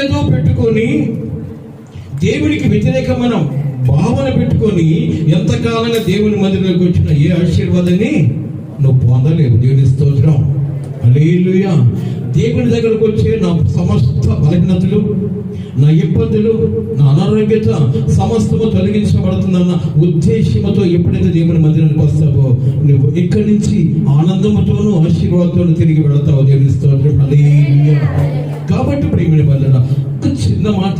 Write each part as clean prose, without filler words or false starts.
ఏదో పెట్టుకొని దేవునికి వ్యతిరేకమైన భావన పెట్టుకొని ఎంతకాలంగా దేవుని మందిరంలోకి వచ్చిన ఏ ఆశీర్వాదాన్ని నువ్వు పొందలేవు. దేవుని స్తోత్రం. హల్లెలూయా. దేవుని దగ్గరకు వచ్చే నా సమస్త బలహీనతలు, నా ఇబ్బందులు, నా అనారోగ్యత సమస్తము తొలగించబడుతుందన్న ఉద్దేశంతో ఎప్పుడైతే దేవుని మందిరానికి వస్తావో నువ్వు ఇక్కడి నుంచి ఆనందంతోనూ ఆశీర్వాదంతోనూ తిరిగి వెళతావు. దేవుని స్తోత్రం. హల్లెలూయా. కాబట్టి ప్రియమైన వాళ్ళ ఒక చిన్న మాట,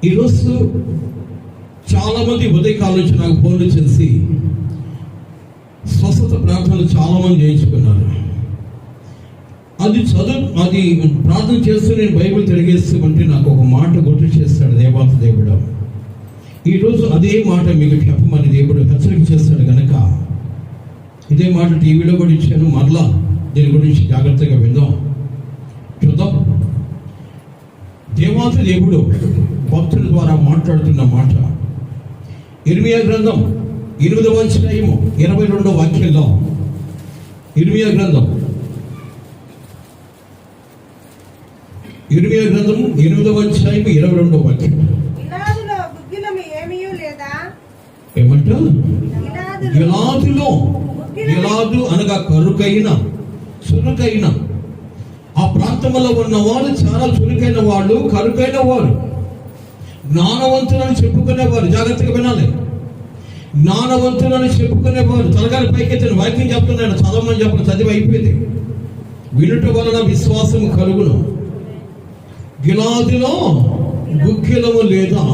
ఈరోజు చాలా మంది ఉదయకాలం నుంచి నాకు ఫోన్లు చేసి స్వస్థత ప్రార్థనలు చాలా మంది చేయించుకున్నారు. అది ప్రార్థన చేస్తూ నేను బైబిల్ తిరిగేస్తూ ఉంటే నాకు ఒక మాట గుర్తు చేస్తాడు దేవాతి దేవుడు. ఈరోజు అదే మాట మీకు చెప్పమని దేవుడు హెచ్చరిక చేస్తాడు కనుక ఇదే మాట టీవీలో కూడా ఇచ్చాను. మరలా దీని గురించి జాగ్రత్తగా విందాం, చూద్దాం. దేవాతి దేవుడు భక్తుల ద్వారా మాట్లాడుతున్న మాట ఇర్మియా గ్రంథం 8వ అధ్యాయము 22వ వాక్యంలో, ఇర్మియా గ్రంథం 8వ అధ్యాయం 22వ వాక్యం ఏమంటా? గిలాదు అనగా కరుకైన చురుకైన, ఆ ప్రాంతంలో ఉన్న వాళ్ళు చాలా చురుకైన వాళ్ళు, కరుకైన వారు, జ్ఞానవంతులని చెప్పుకునేవారు. జాగ్రత్తగా వినాలి. జ్ఞానవంతులని చెప్పుకునేవారు. తలగాలి పైకెత్తిన వాక్యం చెప్తున్నాను, చదవమని చెప్పిన చదివి అయిపోయింది. వినుట వలన విశ్వాసం కలుగును. గిలాదులో గుగ్గిలము లేదా,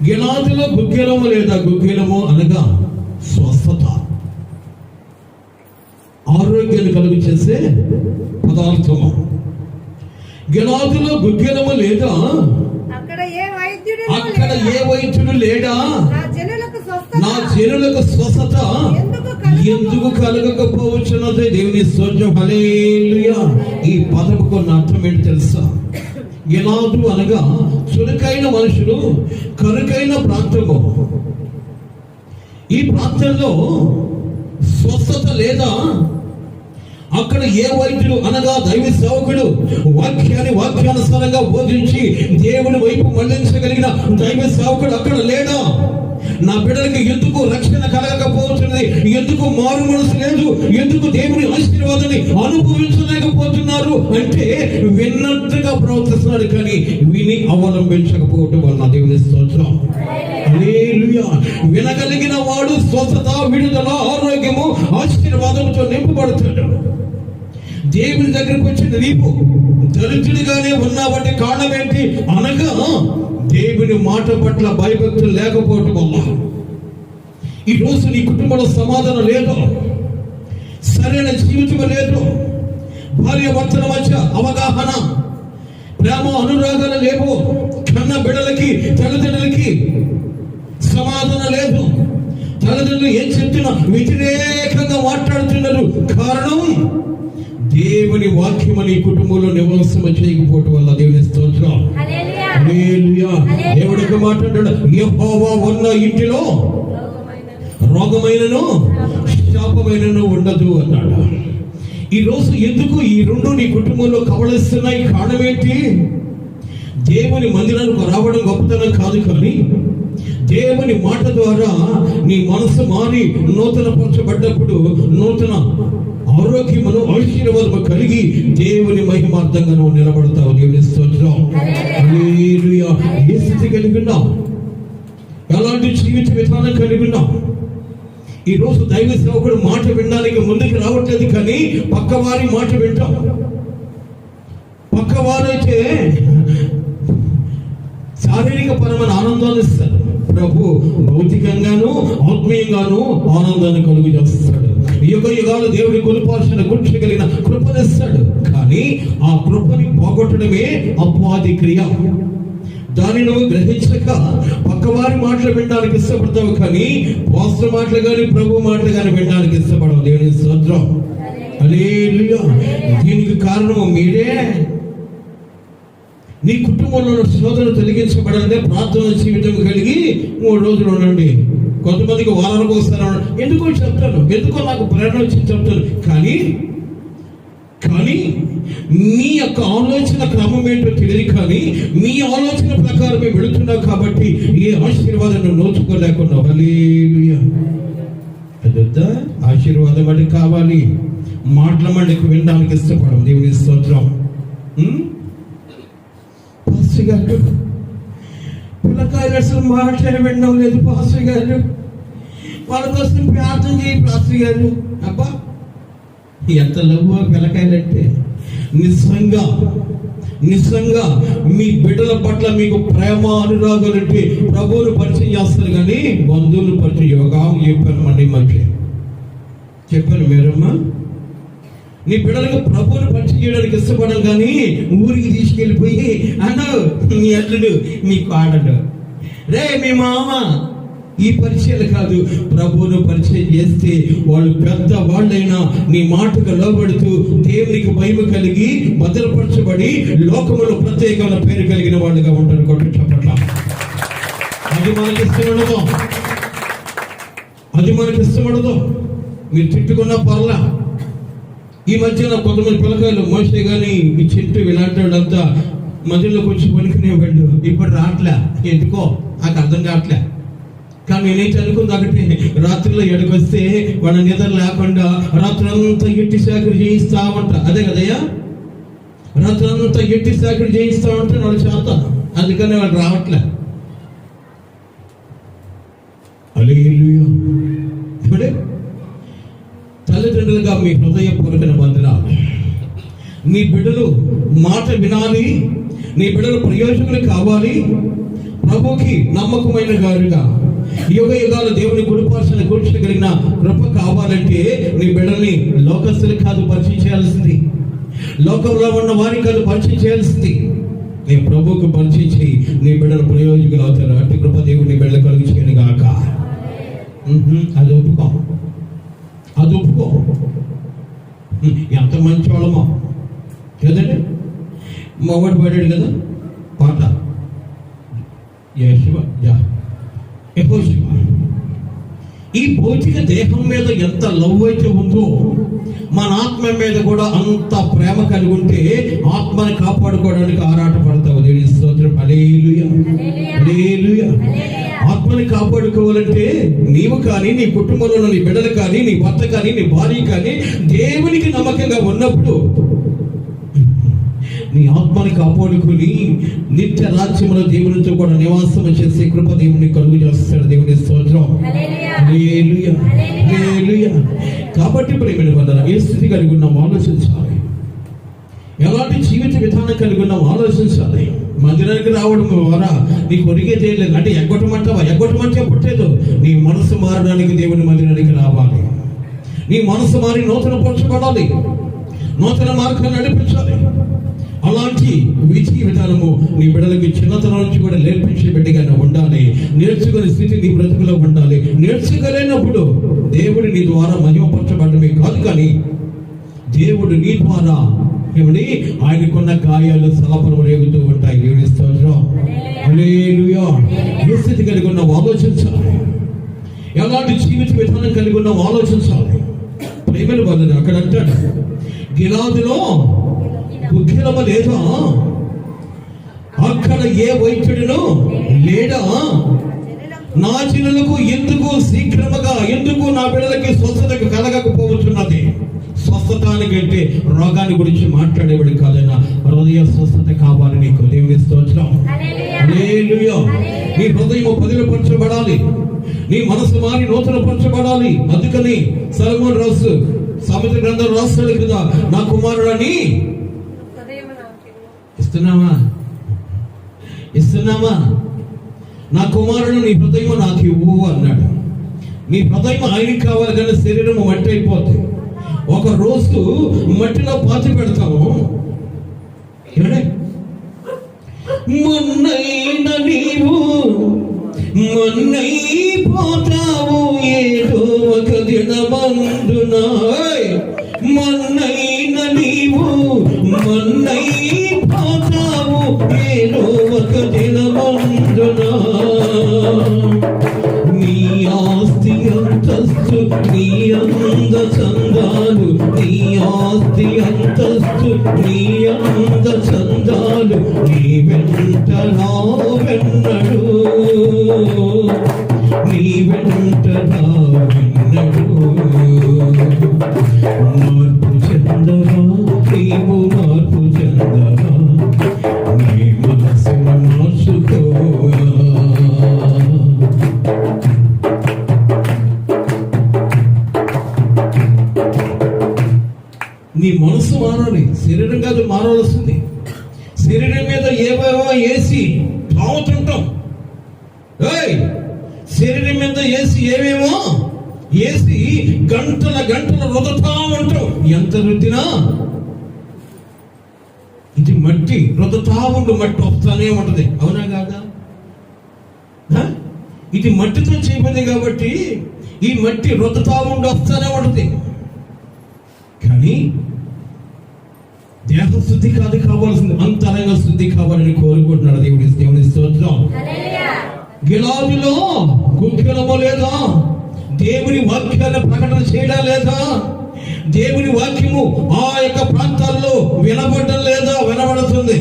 గిలాదులో గుగ్గిలము లేదా, గుగ్గిలము అనగా స్వస్థత, ఆరోగ్యాన్ని కలుగు చేసే పదార్థము. గిలాదులో గుగ్గిలము లేదా, అక్కడ ఏ వైద్యుడు లేడా, నా జనులకు స్వస్థత ఎందుకు కలగకపోవచ్చున్నదే. దేవుని స్తోత్రం. హల్లెలూయా. ఈ పదముకు ఉన్న అర్థం ఏంటి తెలుసా? గిలాదు అనగా చురుకైన మనుషులు, కరుకైన ప్రాంతము. ఈ ప్రాంతంలో స్వస్థత లేదా, అక్కడ ఏ వైద్యుడు అనగా దైవ సేవకుడు వాక్యానుసారంగా బోధించి దేవుని వైపు మళ్లించగలిగిన దైవ సేవకుడు అక్కడ లేడా? నా బిడ్డలకి ఎందుకు రక్షణ కలగకపోతున్నది? ఎందుకు మారు మనసు లేదు? ఎందుకు దేవుని ఆశీర్వాదాన్ని అనుభవించలేకపోతున్నారు అంటే విన్నట్టుగా ప్రవర్తిస్తున్నాడు కానీ విని అవలంబించకపోవటం వలన. దేవుని స్తోత్రం. హల్లెలూయా. వినగలిగిన వాడు స్వస్థత, విడుదల, ఆరోగ్యము, ఆశీర్వాదంతో నింపబడతాడు. దేవుని దగ్గరకు వచ్చిన నీవు దరిద్రుడిగానే ఉన్నావంటే కారణం ఏంటి అనగా దేవుని మాట పట్ల భయభక్తులు లేకపోవటం వల్ల. ఈరోజు నీ కుటుంబంలో సమాధానం లేదు, సరైన జీవితం లేదు, భార్య భర్తల మధ్య అవగాహన, ప్రేమ, అనురాగాలు లేవు, కన్న బిడ్డలకి తల్లిదండ్రులకి సమాధానం లేదు, తల్లిదండ్రులు ఏం చెప్తున్నా వ్యతిరేకంగా మాట్లాడుతున్నారు. కారణం దేవుని వాక్యం నీ కుటుంబంలో నివాసం చేయకపోవటం వల్ల. దేవుని స్తోత్రం. హల్లెలూయా. దేవుడికి మాట్లాడాడు, యెహోవా ఉన్న ఇంటిలో రోగమైనను శాపమైనను ఉండదు అన్నాడు. ఈరోజు ఎందుకు ఈ రెండు నీ కుటుంబంలో కవలిస్తున్నాయి? కారణం ఏంటి? దేవుని మందిరానికి రావడం గొప్పతనం కాదు, కానీ దేవుని మాట ద్వారా నీ మనసు మారి నూతన పరచబడ్డప్పుడు నూతన ఆరోగ్యమును, ఆశీర్వాదము కలిగి దేవుని మహిమార్థంగా నువ్వు నిలబడతావు. దేవుని స్తోత్రం. హల్లెలూయా. ఏ స్థితి కలిగి ఉన్నావు? ఎలాంటి జీవిత విధానం కలిగి ఉన్నావు? ఈరోజు దైవ సేవకుడు మాట వినడానికి ముందుకు రావట్లేదు, కానీ పక్కవారి మాట వింటాం. పక్కవారైతే శారీరక పరమైన ఆనందాన్ని ఇస్తారు. ప్రభు భౌతికంగాను ఆత్మీయంగాను ఆనందాన్ని కలుగు చేస్తాడు. యుగ యుగాలు దేవుడి కొలుపాల్సిన గుర్తించగలిగిన కృపనిస్తాడు. కానీ ఆ కృపని పోగొట్టడమే అపవాది క్రియ. దాన్ని నువ్వు గ్రహించక పక్కవారి మాటలు వినడానికి ఇష్టపడతావు, కానీ పాస్టర్ మాటలు కానీ ప్రభు మాటలు కానీ వినడానికి ఇష్టపడవు. దేవుని స్తోత్రం. హల్లెలూయా. దీనికి కారణం మీరే. నీ కుటుంబంలో శోధన తొలగించబడాలంటే ప్రార్థన జీవితం కలిగి 3 రోజులు ఉండండి. కొంతమందికి వారానికి వస్తారు. ఎందుకో చెప్తాను, ఎందుకో నాకు ప్రేరణ వచ్చి చెప్తాను, కానీ కానీ మీ యొక్క ఆలోచన క్రమం ఏంటో తెలియదు, కానీ మీ ఆలోచన ప్రకారమే వెళుతున్నావు కాబట్టి ఏ ఆశీర్వాదాన్ని నోచుకోలేకున్నావు. హల్లెలూయా. అదొద్దా? ఆశీర్వాదం అంటే కావాలి, మాటల మండికి వినడానికి ఇష్టపడము. దేవుని స్తోత్రం. పాస్టర్ గారు పిల్లకాయలు అసలు మాట్లాడి వినడం లేదు పాస్టర్ గారు, వాళ్ళ కోసం ప్రార్థన చేయి పాస్టర్ గారు. అబ్బా ఎంత లవ్వు పిల్లకాయలంటే. నిజంగా మీ బిడ్డల పట్ల మీకు ప్రేమ అనురాగాలంటే ప్రభువును పరిచయం చేస్తారు, కానీ బంధువులు పరిచయం యోగా చెప్పాను మండి మధ్య చెప్పాను. మీరమ్మా నీ బిడ్డలకు ప్రభువును పరిచయం చేయడానికి ఇష్టపడరు, కానీ ఊరికి తీసుకెళ్ళిపోయి అన్నావు మీ అల్లుడు మీ కోడలు, రే మీ మామ, ఈ పరిచయాలు కాదు. ప్రభువును పరిచయం చేస్తే వాళ్ళు పెద్ద వాళ్ళైనా నీ మాటకు లోబడుతూ దేవునికి భయం కలిగి భద్రపరచబడి లోకములో ప్రత్యేకమైన పేరు కలిగిన వాళ్ళుగా ఉంటారు. కొట్టు చెప్పట్ల. అది మనకి ఇష్టపడదు. మీరు తిట్టుకున్న పర్లా. ఈ మధ్యన కొంతమంది పిల్లకాయలు మోసే కానీ ఈ చెట్టు ఇలాంటి వాళ్ళంతా మధ్యలోకి వచ్చి పనుకునేవాళ్ళు ఇప్పుడు రావట్లే. ఎందుకో నాకు అర్థం కావట్లే. కానీ నేనైతే అనుకుంది ఒకటి, రాత్రిలో ఎడకొస్తే వాళ్ళ నిద్ర లేకుండా రాత్రంతా ఎట్టి సేకరణ చేయిస్తా ఉంటా. అదే కదయ్యా, రాత్రంతా ఎట్టి సేకరణ చేయిస్తా ఉంటే వాళ్ళు చేత, అందుకని వాళ్ళు రావట్లే. హల్లెలూయా. ఇప్పుడే తల్లిదండ్రులుగా మీ హృదయపూర్వక వందనాలు. నీ బిడ్డలు మాట వినాలి, నీ బిడ్డలు ప్రయోజకులు కావాలి, ప్రభుకి నమ్మకమైన గారుగా యుగ యుగాలు దేవుని గుడిపార్చన కూర్చోగలిగిన కృప కావాలంటే నీ బిడ్డల్ని లోకస్తులు కాదు పరిచయం చేయాల్సింది, లోకంలో ఉన్న వారికి కాదు పరిచయం చేయాల్సింది. నీ ప్రభుకు పరిచయం చేయి, నీ బిడ్డలు ప్రయోజకులు అవుతారు. అట్టి కృప దేవుని బిడ్డలు కలిగి చేయను గాక. అది ఒప్పుకో. ఎంత మంచి వాళ్ళమో కదండి. మొగడు పడాడు కదా పాట, ఈ భౌతిక దేహం మీద ఎంత లవ్ అయితే ఉందో మన ఆత్మ మీద కూడా అంత ప్రేమ కలిగి ఉంటే ఆత్మని కాపాడుకోవడానికి ఆరాట పడతావు. దేవుని స్తోత్రం. హల్లెలూయా. హల్లెలూయా. ఆత్మని కాపాడుకోవాలంటే నీవు కానీ, నీ కుటుంబంలో నీ బిడ్డలు కానీ, నీ భర్త కానీ, నీ భార్య కానీ దేవునికి నమ్మకంగా ఉన్నప్పుడు నీ ఆత్మని కాపాడుకుని నిత్య రాజ్యంలో దేవునితో కూడా నివాసం చేసే కృప దేవుని కలుగు చేస్తాడు. దేవుని స్తోత్రం. హల్లెలూయా. హల్లెలూయా. కాబట్టి ప్రేమని వదన ఏ స్థితి కలిగి ఉన్నాం ఆలోచించాలి, ఎలాంటి జీవిత విధానం కలిగి ఉన్నాం ఆలోచించాలి. మందిరానికి రావడం ద్వారా నీకు ఒరిగే చేయలేదు అంటే ఎగ్గొట్టమంటే పుట్టేదు. నీ మనసు మారడానికి దేవుని మందిరానికి రావాలి. నీ మనసు మారి నూతన పరచబడాలి, నూతన మార్గాన్ని నడిపించాలి. అలాంటి విధి విధానము నీ బిడ్డలకి చిన్నతనం నుంచి కూడా నేర్పించే బిడ్డగా ఉండాలి. నేర్చుకునే స్థితి నీ బ్రతుకులో ఉండాలి. నేర్చుకోలేనప్పుడు దేవుడు నీ ద్వారా మహిమపరచబడమే కాదు, కానీ దేవుడు నీ ద్వారా ఏమని ఆయనకున్న గాయాలు సలపలు రేగుతూ ఉంటాయి. దేవుని స్తోత్రం. హల్లెలూయా. ఏ స్థితి కలిగి ఉన్నావు ఆలోచించాలి, ఎలాంటి జీవిత విధానం కలిగి ఉన్నావు ఆలోచించాలి. ప్రేమను బంధుడు అక్కడ అంటాడు, గిలాదులో గుగ్గిలమ లేదా, అక్కడ ఏ వైద్యుడును లేడా, నా జనులకు ఎందుకు శీఘ్రముగా ఎందుకు నా బిడ్డలకి స్వస్థత కలగకపోవచ్చున్నది. స్వస్థతానికంటే రోగాన్ని గురించి మాట్లాడేవాడు కాదైనా హృదయ స్వస్థత కావాలి నీకు. దేవుని స్తోత్రం. హల్లెలూయా. నీ హృదయం పదిలపరచబడాలి, నీ మనసు మారి నూతన పరచబడాలి. అందుకని సొలొమోను రాసు సామెతల గ్రంథం రాస్తాడు కదా, నా కుమారుడని ఇస్తున్నామా నా కుమారుడు నీ హృదయం నాకు ఇవ్వు అన్నాడు. నీ హృదయం ఆయనకి కావాలి, కానీ శరీరం మట్టి అయిపోతుంది. ఒక రోజు మట్టిలో పాతి పెడతాము. మొన్నైన నీవు మన్నైపోతావు ఏదో ఒక దినమందున, మన్నైన నీవు మన్నైపోతావు ఏదో ఒక దినమందున. నీ ఆస్తి అంతస్తు నీ అంద చందాలు, నీ ఆస్తి అంతస్తు నీ అంద చందాలు నీ వెంట రావెన్నడు, నీ వెంట రావెన్నడు. మార్పు చెందవా నీవు, మార్పు చెందవా, నీ మనసును మార్చుకోవా. నీ మనసు మారాలి, శరీరం కాదు మారవలసింది. శరీరం మీద ఏవేవో వేసి తాగుతుంటాం. శరీరం మీద వేసి ఏమేమో వేసి గంటల గంటల రుదతా ఉంటాం. ఎంత రుద్దినా ఇది మట్టి రుదతా ఉండు, మట్టి వస్తానే ఉంటది. అవునా కాదా? ఇది మట్టితో చేయబడింది కాబట్టి ఈ మట్టి రుదతా ఉండి వస్తానే ఉంటది. కానీ దేహ శుద్ధి కాదు కావాల్సింది, అంతరంగ శుద్ధి కావాలని కోరుకుంటున్నాడు దేవుని స్తోత్రం. గిలాదులో గుంకెలమో లేదా, దేవుని వాక్యాన్ని ప్రకటన చేయడం లేదా, దేవుని వాక్యము ఆ యొక్క ప్రాంతాల్లో వినబడడం లేదా? వినబడుతుంది.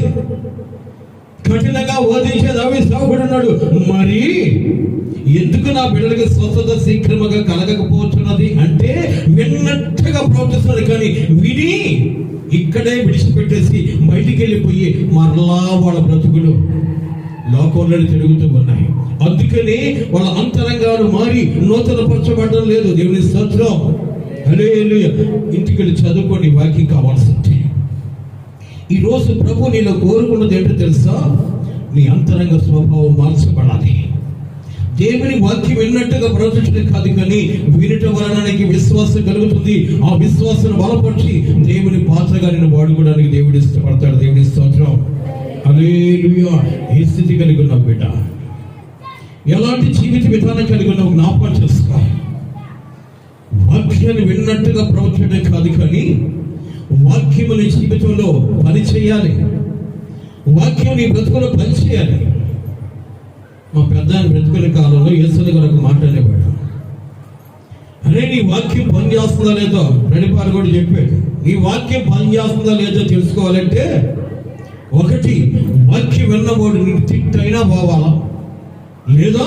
కఠినంగా ఓదించేది అవి సాగుడున్నాడు. మరి ఎందుకు నా బిడ్డలకి స్వస్థత శీఘ్రముగా కలగకపోతున్నది అంటే విన్నట్టుగా ప్రవర్తిస్తున్నది, కానీ విని ఇక్కడే విడిచిపెట్టేసి బయటికి వెళ్ళిపోయి మరలా వాళ్ళ బ్రతుకులు లోకంలో తిరుగుతూ ఉన్నాయి. అందుకని వాళ్ళ అంతరంగాలు మారి నూతన పరచబడడం లేదు. దేవుని స్తోత్రం. హల్లెలూయా. ఇంటికి వెళ్ళి చదువుకోండి, వాక్యం కావాల్సింది. ఈరోజు ప్రభు నీలో కోరుకున్నది ఏంటో తెలుసా? నీ అంతరంగ స్వభావం మార్చబడాలి. దేవుని వాక్యం విన్నట్టుగా ప్రవర్తించడం కాదు, కానీ వినటం వలన నీకు విశ్వాసం కలుగుతుంది. ఆ విశ్వాసాన్ని బలపరిచి దేవుని పాత్రగా నేను వాడుకోవడానికి దేవుడు ఇష్టపడతాడు. దేవుని స్తోత్రం. హల్లెలూయా. ఏ స్థితి కలిగి ఉన్నావు బిడ్డ? ఎలాంటి జీవిత విధానం కలిగి ఉన్నావు జ్ఞాపకం చేసుకో. వాక్యాన్ని విన్నట్టుగా ప్రవర్తించడం కాదు, కానీ వాక్యము నీ జీవితంలో పని చేయాలి. వాక్యం నీ బ్రతుకులో పని చేయాలి. మా పెద్ద బ్రతుకుల కాలంలో యేసుని కొరకు మాట్లాడేవాడు. అరే నీ వాక్యం పని చేస్తుందా లేదో నడిపారు కూడా చెప్పాడు. నీ వాక్యం పని చేస్తుందా లేదో తెలుసుకోవాలంటే ఒకటి, వాక్యం విన్నవాడు నీకు తిట్టైనా పోవాలా, లేదా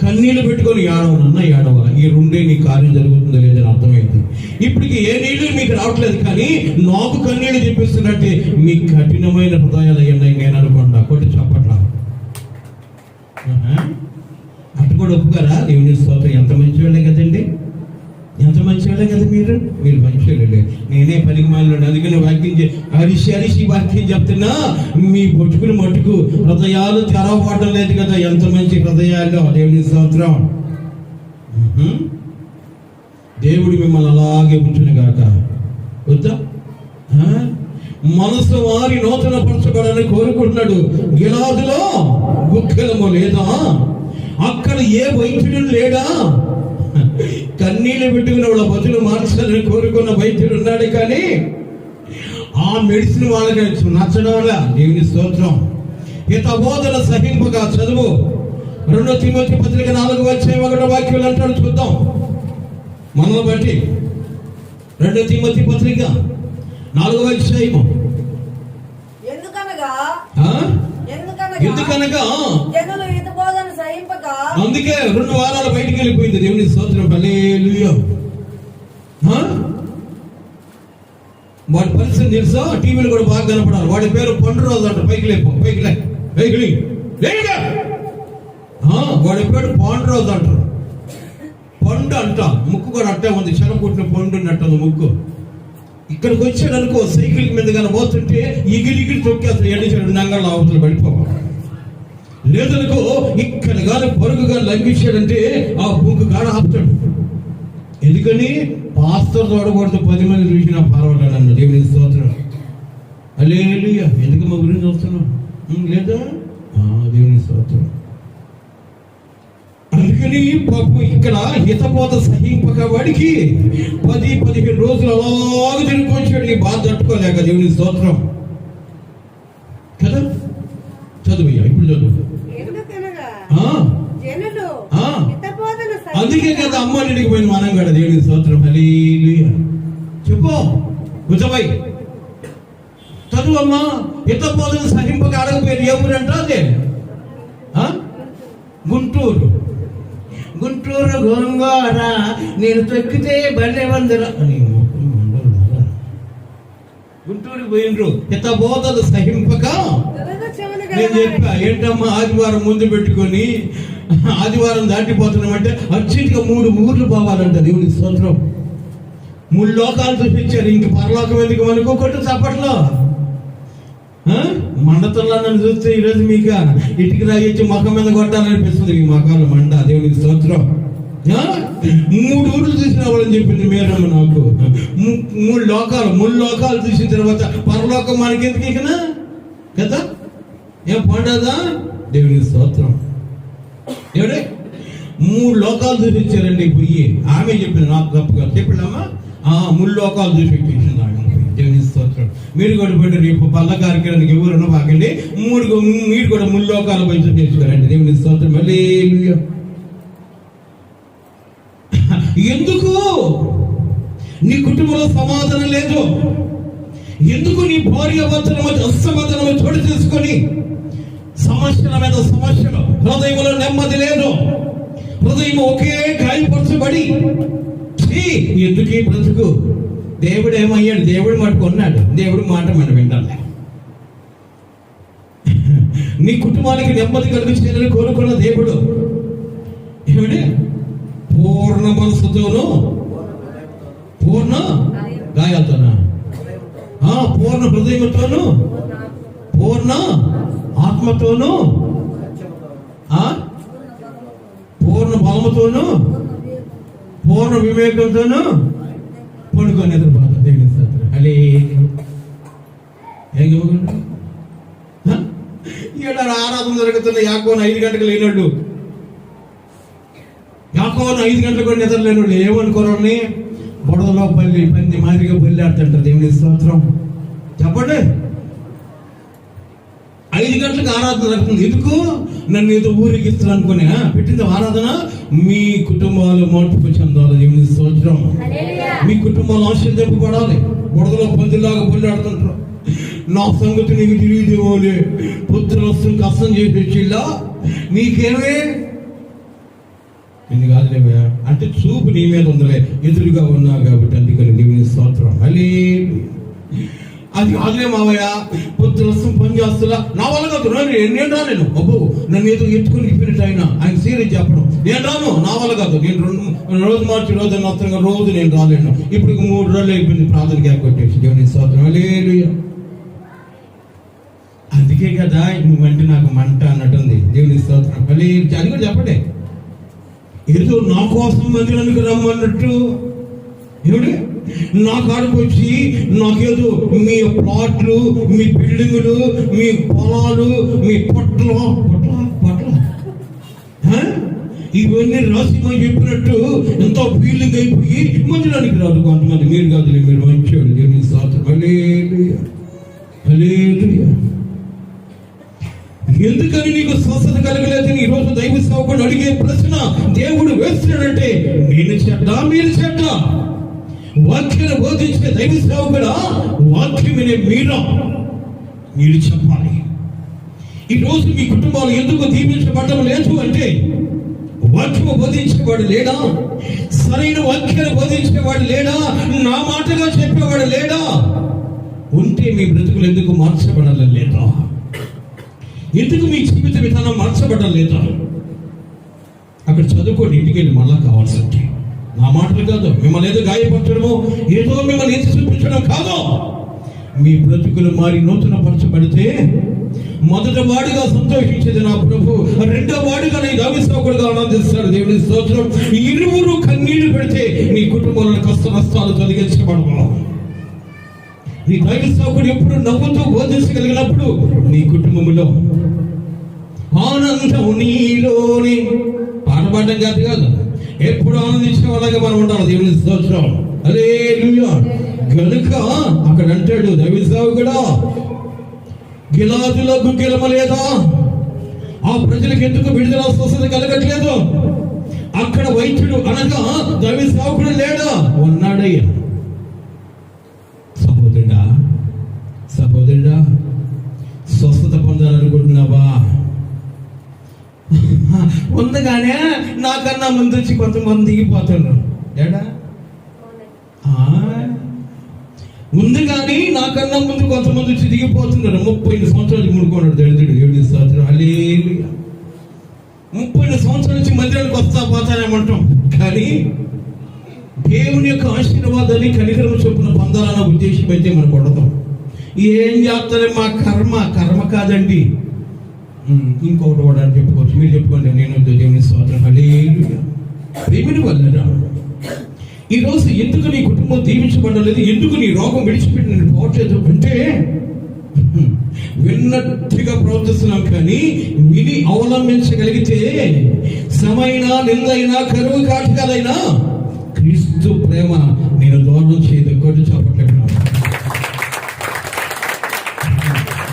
కన్నీళ్ళు పెట్టుకొని ఏడవనన్నా ఏడవాలా. ఈ రెండే నీ కార్యం జరుగుతుందో లేదని అర్థమైంది. ఇప్పటికి ఏ నీళ్ళు మీకు రావట్లేదు, కానీ నాకు కన్నీళ్ళు చెప్పిస్తున్నట్టే మీ కఠినమైన హృదయాలు అయ్యాయి. నేను అనుకోండి కొట్టి చప్పట్లా అటు కూడా ఒప్పుగారా? దేవుని స్తోత్రం. ఎంత మంచి వాళ్ళే కదండి, ఎంత మంచి వాళ్ళే కదా మీరు మంచి వాళ్ళే. నేనే పనికి మాలను, అందుకని వాక్యం అరిసి వాక్యం చెప్తున్నా. మీ బొట్టుకుని మట్టుకు హృదయాలు తెరవబడడం లేదు కదా. ఎంత మంచి హృదయాలు. దేవుని స్తోత్రం. దేవుడు మిమ్మల్ని అలాగే ఉంచును గాక. వద్దా? మనసు వారి నూతన పరచబడాలని కోరుకుంటున్నాడు. గిలాదులో గుక్కెలము లేదా, అక్కడ ఏ వైద్యుడు లేడా? కన్నీళ్ళు పెట్టుకున్న వాళ్ళ బతులు మార్చాలని కోరుకున్న వైద్యుడు ఉన్నాడు, కానీ ఆ మెడిసిన్ వాళ్ళకి నచ్చడం వల్ల. దేవుని స్తోత్రం. హిత బోధన సహింపగా చదువు. 2 తిమోతి పత్రిక 4:1 వాక్యాలు అంటాడు. చూద్దాం మనల్ని బట్టి. 2 తిమోతి పత్రిక 4:1. ఎందుకనగా అందుకే 2 వారాలు బయటికి వెళ్ళిపోయింది. దేవుని స్తోత్రం. హల్లెలూయా. వాడి పరిస్థితి తెలుసా? టీవీలు కూడా బాగా కనపడాలి. వాడి పేరు పండురోజు అంట. పైకి వాడి పేరు పాండురోజు అంటారు. పండు అంట. ముక్కు కూడా అట్టే ఉంది, చెనపుట్టిన పండు ఉన్నట్టుంది ముక్కు. ఇక్కడికి వచ్చాడు అనుకో, సైకిల్ మీద కానీ పోతుంటే ఎగిరి తొక్కేస్తాడు. ఎండిచాడు నంగళ్ళ అవతలు పడిపోవాలి. లేదనుకో ఇక్కడ కానీ పరుగుగా లంఘించాడంటే ఆ బుక్ కాడ ఆపుతాడు. ఎందుకని పాస్టర్ చూడకూడదు, 10 మంది చూసినా పర్వాలేదు అన్న. దేవుని స్తోత్రం. హల్లెలూయా. ఎందుకు మా గురించి వస్తున్నాం లేదా? దేవుని స్తోత్రం. అందుకని పాపం ఇక్కడ హితబోధ సహింపక వాడికి 10-15 రోజులు అలాగ తిరుగుకొచ్చాడు. నీ బాధ తట్టుకోలేక. దేవుని స్తోత్రం కదా. చదువయ్యా, ఇప్పుడు చదువు. అందుకే కదా అమ్మ ఇంటికి పోయిన మనం కూడా. దేవుని స్తోత్రం. హల్లెలూయా. చెప్పు గుజబై చదువు అమ్మా. హితబోధను సహింపక అడగపోయారు. ఏ ఊరంట అదే? గుంటూరు. గుంటూరు గోంగూర నేను తొక్కితే బల్లె వందర అని గుంటూరు పోయినరు. హితబోధను సహింపక. నేను చెప్పా, ఏంటమ్మా ఆదివారం ముందు పెట్టుకొని ఆదివారం దాటిపోతున్నామంటే అర్జెంట్గా 3 ఊర్లు పోవాలంట. దేవుని స్తోత్రం. 3 లోకాలు చూపించారు. ఇంక పరలోకం ఎందుకు మనకు కొట్టు చప్పట్లో. మండతల్లా నన్ను చూస్తే ఈరోజు మీకు ఇటుకి రాయించి మొఖం మీద కొట్టాలనిపిస్తుంది. ఈ మొఖాలు మండ. దేవునికి స్తోత్రం. 3 ఊర్లు చూసిన వాళ్ళని చెప్పింది మేరమ్మ నాకు. 3 లోకాలు చూసిన తర్వాత పరలోకం మనకెందుకు ఇకన కదా? ఏం పండదా? దేవునికి స్తోత్రం. ఏడే 3 లోకాలు చూపించారండి పొయ్యి. ఆమె చెప్పింది, నాకు తప్పుగా చెప్పిడమ్మా. 3 లోకాలు చూపించింది ఆమె. దేవుని స్తోత్రం. మీరు కూడా పోయి రేపు పల్ల కార్యక్రమానికి ఎవరున్నా బాగండి. మీరు కూడా 3 లోకాలు పోయి చేసుకోరండి. దేవుని స్తోత్రం. హల్లెలూయా. ఎందుకు నీ కుటుంబంలో సమాధానం లేదు? ఎందుకు నీ భార్య భర్తల మధ్య అసమాధానం చోటు చేసుకొని సమస్యల మీద సమస్యలు, హృదయంలో నెమ్మది లేదు, హృదయం ఒకే గాయపరచబడి ఎందుకు ఈ బ్రతుకు? దేవుడు ఏమయ్యాడు? దేవుడు మట్టుకున్నాడు. దేవుడు మాట మనం వినాలి. నీ కుటుంబానికి నెమ్మది కలిగించాలని కోరుకున్న దేవుడు ఏమిటి? పూర్ణ మనసుతోనూ, పూర్ణ గాయాలతోనా, పూర్ణ హృదయంతోనూ, పూర్ణ ఆత్మతోనూ, పూర్ణ బలముతోనూ, పూర్ణ వివేకంతోనూ పడుకొని ఎదురుపోతాం. దేవుని స్తోత్రం. ఏడాది ఆరాధన జరుగుతున్న యాకోబు 5 గంటలకు లేనాడు. యాకోబు 5 గంటలకు కూడా నిద్ర లేనాడు. ఏమనుకోరని బుడదలో పంది మాదిరిగా బయలుదేరుతుంటారు. దేవుని స్తోత్రం. చెప్పండి. 5 గంటలకు ఆరాధన జరుగుతుంది. ఎందుకు? నన్ను ఏదో ఊరికిస్తాను అనుకునే పెట్టింది ఆరాధన. మీ కుటుంబాలు మార్పుకు చెందాలి. దేవుని స్తోత్రం. మీ కుటుంబాలు ఆశీర్వదింపబడాలి. బుడదలో పందిలాగా బయలుదేరుతుంటారు. నా సంగతి నీకు తెలియదేమోలే, పుత్రులు వస్తుంది కష్టం చేసేలా నీకేమే ఇది కాదులేవా అంటే చూపు నీ మీద ఉందిలే, ఎదురుగా ఉన్నావు కాబట్టి. అందుకని దేవుని స్తోత్రం. అది కాదులే మావయ్య, పొద్దున వస్తుంది పని చేస్తున్నా నా వల్ల కాదు. నేను రాలేను. అబ్బో నన్ను ఏదో ఎత్తుకుని ఇప్పినట్టు ఆయన సీరియస్ చెప్పడం. నేను రాను, నా వల్ల కాదు. నేను రోజు మార్చి రోజు మొత్తంగా రోజు నేను రాలేను. ఇప్పుడు 3 రోజులు అయిపోయింది ప్రార్థన గ్యాప్ కొట్టేసి. దేవుని స్తోత్రం. హల్లెలూయా. అందుకే కదా నువ్వంటే నాకు మంట అన్నట్టుంది. దేవుని స్తోత్రం. హల్లెలూయా. అది కూడా చెప్పండి. ఏదో నా కోసం మందిరానికి రమ్మన్నట్టు ఏమిటి? నా కాడికి వచ్చి నాకేదో మీ ప్లాట్లు, మీ బిల్డింగులు, మీ పొలాలు, మీ పొట్ల ఇవన్నీ రాసిమని చెప్పినట్టు ఎంతో ఫీలింగ్ అయిపోయి మందిరానికి రాదు కొంతమంది. మీరు కాదు, మీరు మంచివాడు. దేవుని స్తోత్రం. హల్లెలూయా. హల్లెలూయా. ఎందుకని నీకు స్వస్థత కలగలేదని ఈరోజు దైవ సేవకుడు అడిగే ప్రశ్న దేవుడు వేస్తున్నాడంటే నేను చెడ్డ, మీరు చెడ్డ. వాక్యాన్ని బోధించే దైవ సేవకుడా, వాక్యం వినే మీరు చెప్పాలి. ఈరోజు మీ కుటుంబాలు ఎందుకు దీవించబడడం లేదు అంటే వాక్యము బోధించేవాడు లేడా? సరైన వాక్యాన్ని బోధించేవాడు లేడా? నా మాటగా చెప్పేవాడు లేడా? ఉంటే మీ బ్రతుకులు ఎందుకు మార్చబడాలి లేదా? ఎందుకు మీ జీవిత విధానం మార్చబడడం లేదా? అక్కడ చదువుకోండి, ఇంటికి వెళ్ళి మళ్ళా కావాల్సి ఉంటే. నా మాటలు కాదు, మిమ్మల్ని ఏదో గాయపరచడము, ఏదో మిమ్మల్ని ఎత్తి చూపించడం కాదు. మీ బ్రతుకులు మారి నూతన పరచబడితే మొదటి వాడిగా సంతోషించేది నా ప్రభు, రెండో వాడిగా నీ దావిసేవకుడుగా ఆనందిస్తాడు. దేవుని స్తోత్రం. ఇరువురు కన్నీళ్లు పెడితే నీ కుటుంబంలో కష్ట నష్టాలు తొలగించబడవు. నీ దైవ సేవకుడు ఎప్పుడు నవ్వుతూ బోధించగలిగినప్పుడు నీ కుటుంబంలో ఆనందం నీలోని పాట పాటపాడడం కాదు కాదు, ఎప్పుడు ఆనందించిన వాళ్ళగా మనం ఉండాలి. దేవుని స్తోత్రం. హల్లెలూయా. కనుక అక్కడ అంటాడు దైవ సేవకుడా, గిలాదులో గుగ్గిలమ లేదా? ఆ ప్రజలకు ఎందుకు విడుదల స్వస్థత కలగట్లేదు? అక్కడ వైద్యుడు అనగా దైవ సేవకుడు లేడా? ఉన్నాడయ్యా. సహోదరుడా, స్వస్థత పొందాలనుకుంటున్నావా? ఉందగానే నాకన్నా ముందు వచ్చి కొంతమంది దిగిపోతున్నారు. ఏడా ఉంది కానీ నాకన్నా ముందు కొంతమంది వచ్చి దిగిపోతున్నారు. 30 సంవత్సరాలకి ముడుకున్నాడు దళితుడు. 7 సంవత్సరాలు. హల్లెలూయా. 30 సంవత్సరాల నుంచి మందిరానికి వస్తా పోతానేమంటాం, కానీ దేవుని యొక్క ఆశీర్వాదాన్ని కనికరం చొప్పున పొందాలన్న ఉద్దేశం అయితే మనకు ఉండదు. ఏం చేస్తారే, మా కర్మ కాదండి. ఇంకొకటి కూడా అని చెప్పుకోవచ్చు. మీరు చెప్పుకోండి, నేను దేవుని స్తోత్రం. హల్లెలూయా. ప్రేమిని వల్లరా ఈరోజు ఎందుకు నీ కుటుంబం దీవించబడలేదు, ఎందుకు నీ రోగం విడిచిపెట్టి నేను పోవట్లేదు అంటే విన్నట్టుగా ప్రవర్తిస్తున్నాం. కానీ విని అవలంబించగలిగితే శ్రమైనా, నిందైనా, కరువు కాటకాలైనా క్రీస్తు ప్రేమ నేను దూరం చేయదు. కొట్టు చప్పట్లేదు.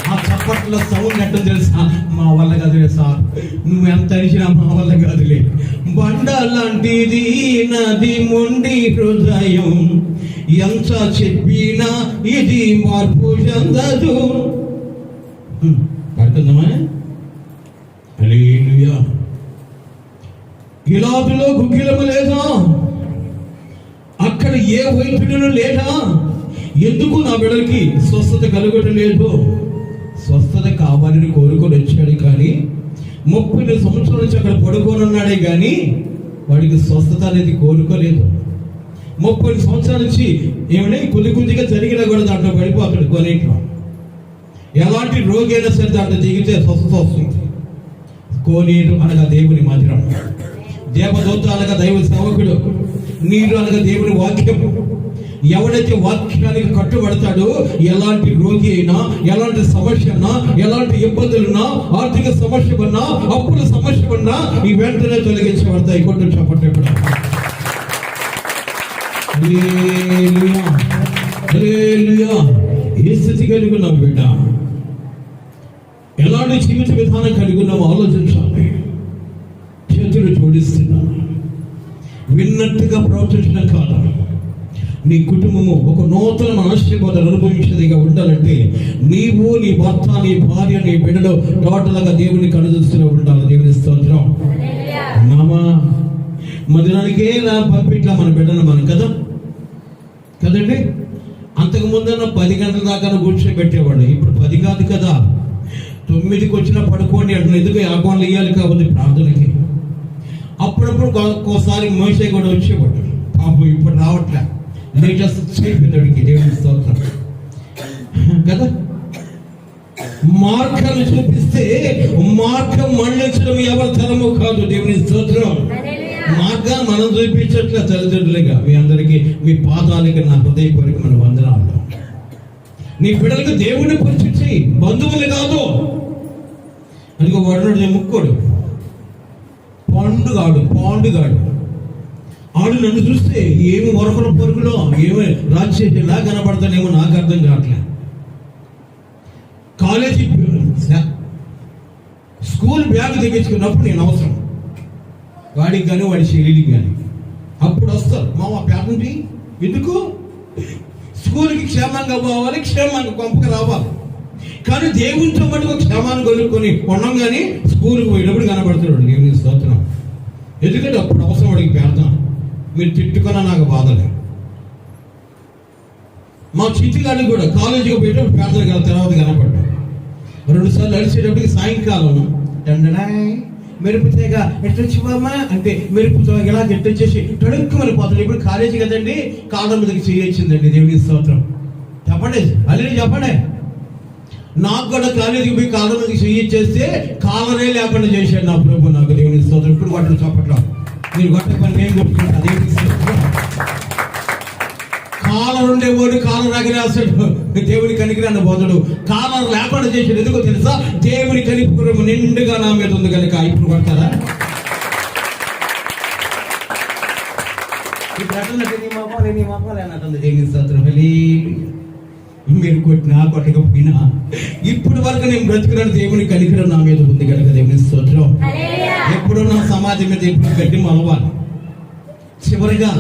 ఆ చప్పట్లో సౌండ్ ఎట్టం తెలుసా? మా వల్ల కాదులే సార్, నువ్వు ఎంత అరిచినా మా వల్ల కాదులే. బండ లాంటిది నది మొండి హృదయం, ఎంత చెప్పినా ఇది మార్పు చెందదు. పడుతుందమ్మా. హల్లెలూయా. గిలాదులో గుగ్గిలము లేదా? అక్కడ ఏ వైద్యుడు లేదా? ఎందుకు నా బిడ్డలకి స్వస్థత కలగటం లేదు? స్వస్థత కావాలని కోరుకొని వచ్చాడు, కానీ 30 సంవత్సరాల నుంచి అక్కడ పడుకొని ఉన్నాడే కానీ వాడికి స్వస్థత అనేది కోరుకోలేదు. 30 సంవత్సరాల నుంచి ఏమన్నా కొద్దిగా జరిగినా కూడా దాంట్లో పడిపోతాడు. కొన్నింట్లో ఎలాంటి రోగి అయినా సరే దాంట్లో దిగితే స్వస్థత వస్తుంది. కోనేరు అనగా దేవుని మందిరం, దేవదూత అనగా దైవ సేవకుడు, నీరు అనగా దేవుని వాక్యం. ఎవడైతే వాక్యానికి కట్టుబడతాడో ఎలాంటి రోగి అయినా, ఎలాంటి సమస్య అన్నా, ఎలాంటి ఇబ్బందులున్నా, ఆర్థిక సమస్య ఉన్నా, అప్పుల సమస్య ఉన్నా ఈ వెంటనే తొలగించబడతాయి. కొట్టు చెప్పండి. ఏ స్థితి కలిగి ఉన్నావు బిడ్డ? ఎలాంటి జీవిత విధానం కలిగి ఉన్నావు ఆలోచించాలి. చేతులు జోడిస్తున్నాను. విన్నట్టుగా ప్రవర్తించిన కాలం నీ కుటుంబము ఒక నూతన ఆశీర్వాదాలు అనుభవించేదిగా ఉండాలంటే నీవు, నీ భర్త, నీ భార్య, నీ బిడ్డలు టోటల్గా దేవుని కనుదృష్టిలో ఉండాలి. దేవుని స్తోత్రం. మామా మందిరానికే నా పంపిట్లా మన బిడ్డను మనం కదండి. అంతకు ముందన్న 10 గంటల దాకా కూర్చోబెట్టేవాడు. ఇప్పుడు 10 కాదు కదా, 9కి వచ్చినా పడుకోండి అంటున్నా. ఎందుకు ఆహ్వానాలు ఇవ్వాలి కాబట్టి ప్రార్థనకి. అప్పుడప్పుడు ఒక్కోసారి మోసే కూడా వచ్చేవాడు. పాపం ఇప్పుడు రావట్లే, లేటెస్ట్ అయిపోయినాడికి. దేవుని స్తోత్రం కదా. మార్గాలు చూపిస్తే మార్గం మళ్ళించడం ఎవరి తరము కాదు. దేవుని స్తోత్రం. మార్గాన్ని మనం చూపించట్లే. తల్లిదండ్రులుగా మీ అందరికీ, మీ పాదాలకి నా హృదయపూర్వకమైన వందనాలు. నీ బిడ్డలకు దేవుని పరిచయం చేయి, బంధువులు కాదు. అందుకో వాడు ముక్కోడు పాండుగాడు ఆడు నన్ను చూస్తే ఏమి వరకుల పొరుగులో ఏమి రాజశేఖర్లా కనబడతానేమో నాకు అర్థం కావట్లే. కాలేజీ స్కూల్ బ్యాగ్ తెగించుకున్నప్పుడు నేను అవసరం వాడికి కానీ వాడి శరీరికి కానీ అప్పుడు వస్తారు. మా పేరెంట్ ఎందుకు స్కూల్కి క్షేమంగా పోవాలి, క్షేమంగా పంపక రావాలి. కానీ దేవునితో మటుకు క్షేమాన్ని కొనుక్కొని ఉన్నాం, కానీ స్కూల్కి పోయినప్పుడు కనబడుతున్నాడు. దేవుని స్తోత్రం. ఎందుకంటే అప్పుడు అవసరం వాడికి పెడతాం. మీరు తిట్టుకున్నా నాకు బాధలే. మా చిట్టిగాడిని కూడా కాలేజీకి పోయేటప్పుడు ప్రార్థన కదా తర్వాత కనపడ్డా. 2 సార్లు అడిచేటప్పటికి సాయంకాలం మెరుపుతేగా ఎట్టొచ్చిపోమ్మా అంటే మెరుపుతో ఇలా ఎట్టొచ్చేసి టడుక్కుమని పోతాడు. ఇప్పుడు కాలేజీ కదండి, కాళ్ళ మీదకి చేయొచ్చిందండి. దేవుని స్తోత్రం. చెప్పండి, అల్లి చెప్పండి. నాకు కూడా కాలేజీకి పోయి కాళ్ళ మీదకి చేయొచ్చేస్తే కాళ్ళనే లేకుండా చేశాడు నా ప్రభు నాకు. దేవుని స్తోత్రం. ఇప్పుడు వాటిని చెప్పట్లా, మీరు గొట్ట పని నేను కొట్టుకుంటా. దేవుని స్తోత్రం. కాలర్ ఉండేవాడు కాలర్ రాగిరాసాడు. దేవుని కనికిరాన్ని పోతాడు. కాలర్ లేకుండా చేసాడు. ఎందుకో తెలుసా? దేవుని కనిపురం నిండుగా నా మీద ఉంది కనుక. ఇప్పుడు పడతారా? ఇప్పుడు అట్లా నీ మొక్కలు అన్నట్టుంది దేవుని స్తోత్రం. హల్లెలూయా. మీరు కొట్టినా కొట్టకపోయినా ఇప్పుడు వరకు నేను బ్రతుకున్నాను, దేవుని కనికరం నా మీద ఉంది కనుక దేవుని స్తోత్రం. ఎప్పుడు నా సమాజం మీద ఎప్పుడు గడ్డి మొలవాలి. చివరిగా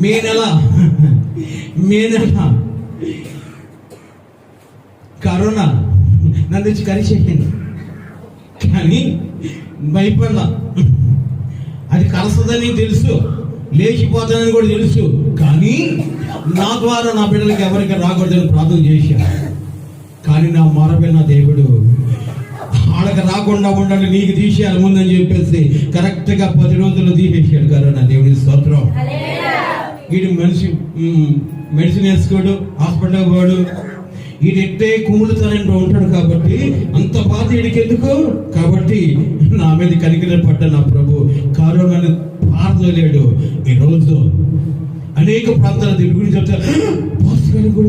మే నెల కరోనా నన్ను వచ్చి కరిచేసింది, కానీ భయపడలా. అది కలసదని తెలుసు, లేచిపోతానని కూడా తెలుసు, కానీ నా ద్వారా నా బిడ్డలకి ఎవరికి రాకూడదని ప్రార్థన చేశాను. కానీ నా మొరబిన దేవుడు వాళ్ళకి రాకుండా ఉండాలి, నీకు తీసేయాలి ముందని చెప్పేసి కరెక్ట్గా 10 రోజులు తీసేసాడు కరోనా. దేవుని స్తోత్రం. వీడు మెడిసిన్ వేసుకోడు, హాస్పిటల్ పోడు, వీడెట్టే కుములుతానంటూ ఉంటాడు. కాబట్టి అంత బాధ వీడికి ఎందుకు? కాబట్టి నా మీద కనికరం పడ్డ నా ప్రభు కరోనాను పారదలేడు. ఈరోజు అనేక ప్రాంతాల గురించి చెప్తారు, పాస్టర్ కూడా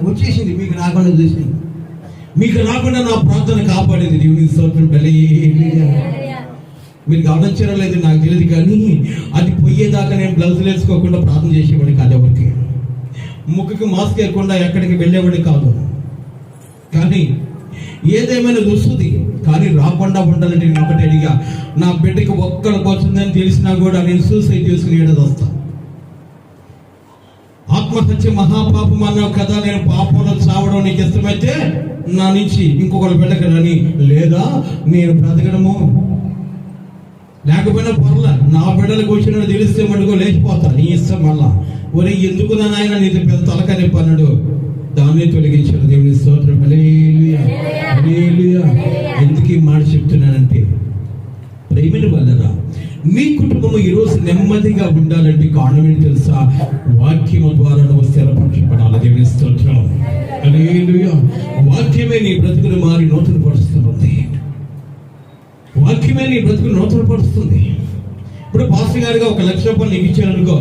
వచ్చేసింది మీకు రాకుండా చూసింది, మీకు రాకుండా నా ప్రాంతాన్ని కాపాడేది. దేవుని స్తోత్రం. మీరు గమనించలేదు నాకు తెలియదు, కానీ అది పోయేదాకా నేను బ్లౌజులు వేసుకోకుండా ప్రార్థన చేసేవాడిని కాదు, ఎవరికి ముక్కుకి మాస్క్ వేయకుండా ఎక్కడికి వెళ్ళేవాడిని కాదు. కానీ ఏదేమైనా వస్తుంది, కానీ రాకుండా ఉండాలంటే నేను ఒకటి అడిగా, నా బిడ్డకి ఒక్కడికి వచ్చిందని తెలిసినా కూడా నేను సూసైడ్ చేసుకుని ఏడాది వస్తాను. ఆత్మహత్య మహాపాపం అన్నావు కదా, నేను పాపంలో చావడం నీకు ఇష్టమైతే నా నుంచి ఇంకొకరు బిడ్డకనని, లేదా నేను బ్రతకడము లేకపోయినా పర్లా, నా బిడ్డలకు వచ్చిన తెలిస్తే మటుకు లేచిపోతా, నీ ఇష్టం. మళ్ళా ఒరే ఎందుకు నాయన నీతో పెద్ద తలకాయ అన్నాడు, దాన్నే తొలగించాడు. దేవుని స్తోత్రం. హల్లెలూయా, హల్లెలూయా. ఎందుకు ఈ మాట చెప్తున్నానంటే, ప్రేమిన వల్లరా మీ కుటుంబం ఈరోజు నెమ్మదిగా ఉండాలంటే కారణం ఏంటి తెలుసా? వాక్యము ద్వారా నువ్వు స్థిరపరచబడాలి. దేవుని స్తోత్రం. హల్లెలూయా. వాక్యమే నీ బ్రతుకును మారి నూతన పరుస్తుంది. వాక్యమే నీ బ్రతుకును నూతన పరుస్తుంది. ఇప్పుడు పాస్టర్ గారిగా 1 లక్ష రూపాయలు నీకు ఇచ్చాను అనుకో,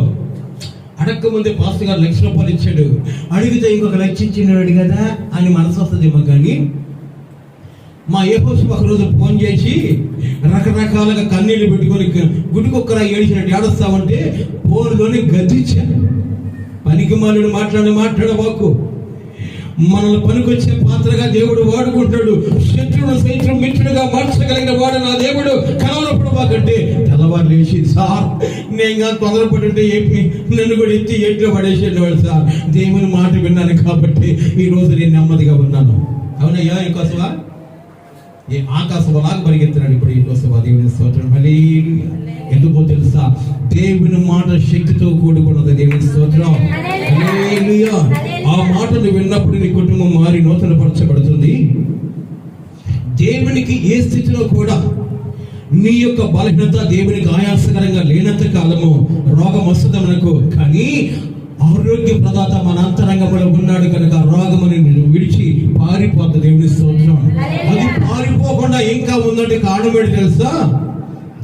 అడక్క ముందే పాస్టర్ గారు 1 లక్ష రూపాయలు ఇచ్చాడు, అడిగితే ఇంకొక 1 లక్ష ఇచ్చినాడు కదా అని మనసు వస్తుందేమో. కానీ మా యెహోషువ ఒక రోజు ఫోన్ చేసి రకరకాలుగా కన్నీళ్లు పెట్టుకొని గుడికొక్కరా ఏడిచినట్టు ఏడుస్తామంటే ఫోన్లోనే గద్దించాను. పనికి మాలిన మాట్లాడబాకు, మనల్ని పనికొచ్చే పాత్రగా దేవుడు వాడుకుంటాడు. శత్రువును సైతం మిత్రుడుగా మార్చగలిగిన వాడు నా దేవుడు. కలవరపడబాకంటే తెల్లవారు లేచి, సార్ నేను తొందరపడుంటే నన్ను కూడా ఎత్తి ఎట్లో పడేసేవాడు సార్. దేవుని మాట విన్నాను కాబట్టి ఈ రోజు నేను నెమ్మదిగా ఉన్నాను. అవునయ్యా, ఇంకోసవా ఆకాశంలాగా పరిగెత్తున్నాడు ఇప్పుడు ఇంకోసవా. దేవుని స్తోత్రం. హల్లెలూయా. ఎందుకో తెలుసా? దేవుని మాట శక్తితో కూడుకున్నది. దేవుని స్తోత్రం. హల్లెలూయా. ఆ మాటను విన్నప్పుడు నీ కుటుంబం మారి నూతనపరచబడుతుంది. దేవునికి ఏ స్థితిలో కూడా నీ యొక్క బలహీనత దేవునికి ఆయాసకరంగా లేనంత కాలము రోగం వస్తుంది మనకు. కానీ ఆరోగ్య ప్రదాత మన అంతరంగంలో ఉన్నాడు కనుక రోగముని విడిచి పారిపోతుంది. దేవుని స్తోత్రం. అది పారిపోకుండా ఇంకా ఉందంటే కారణం ఏంటి తెలుసా?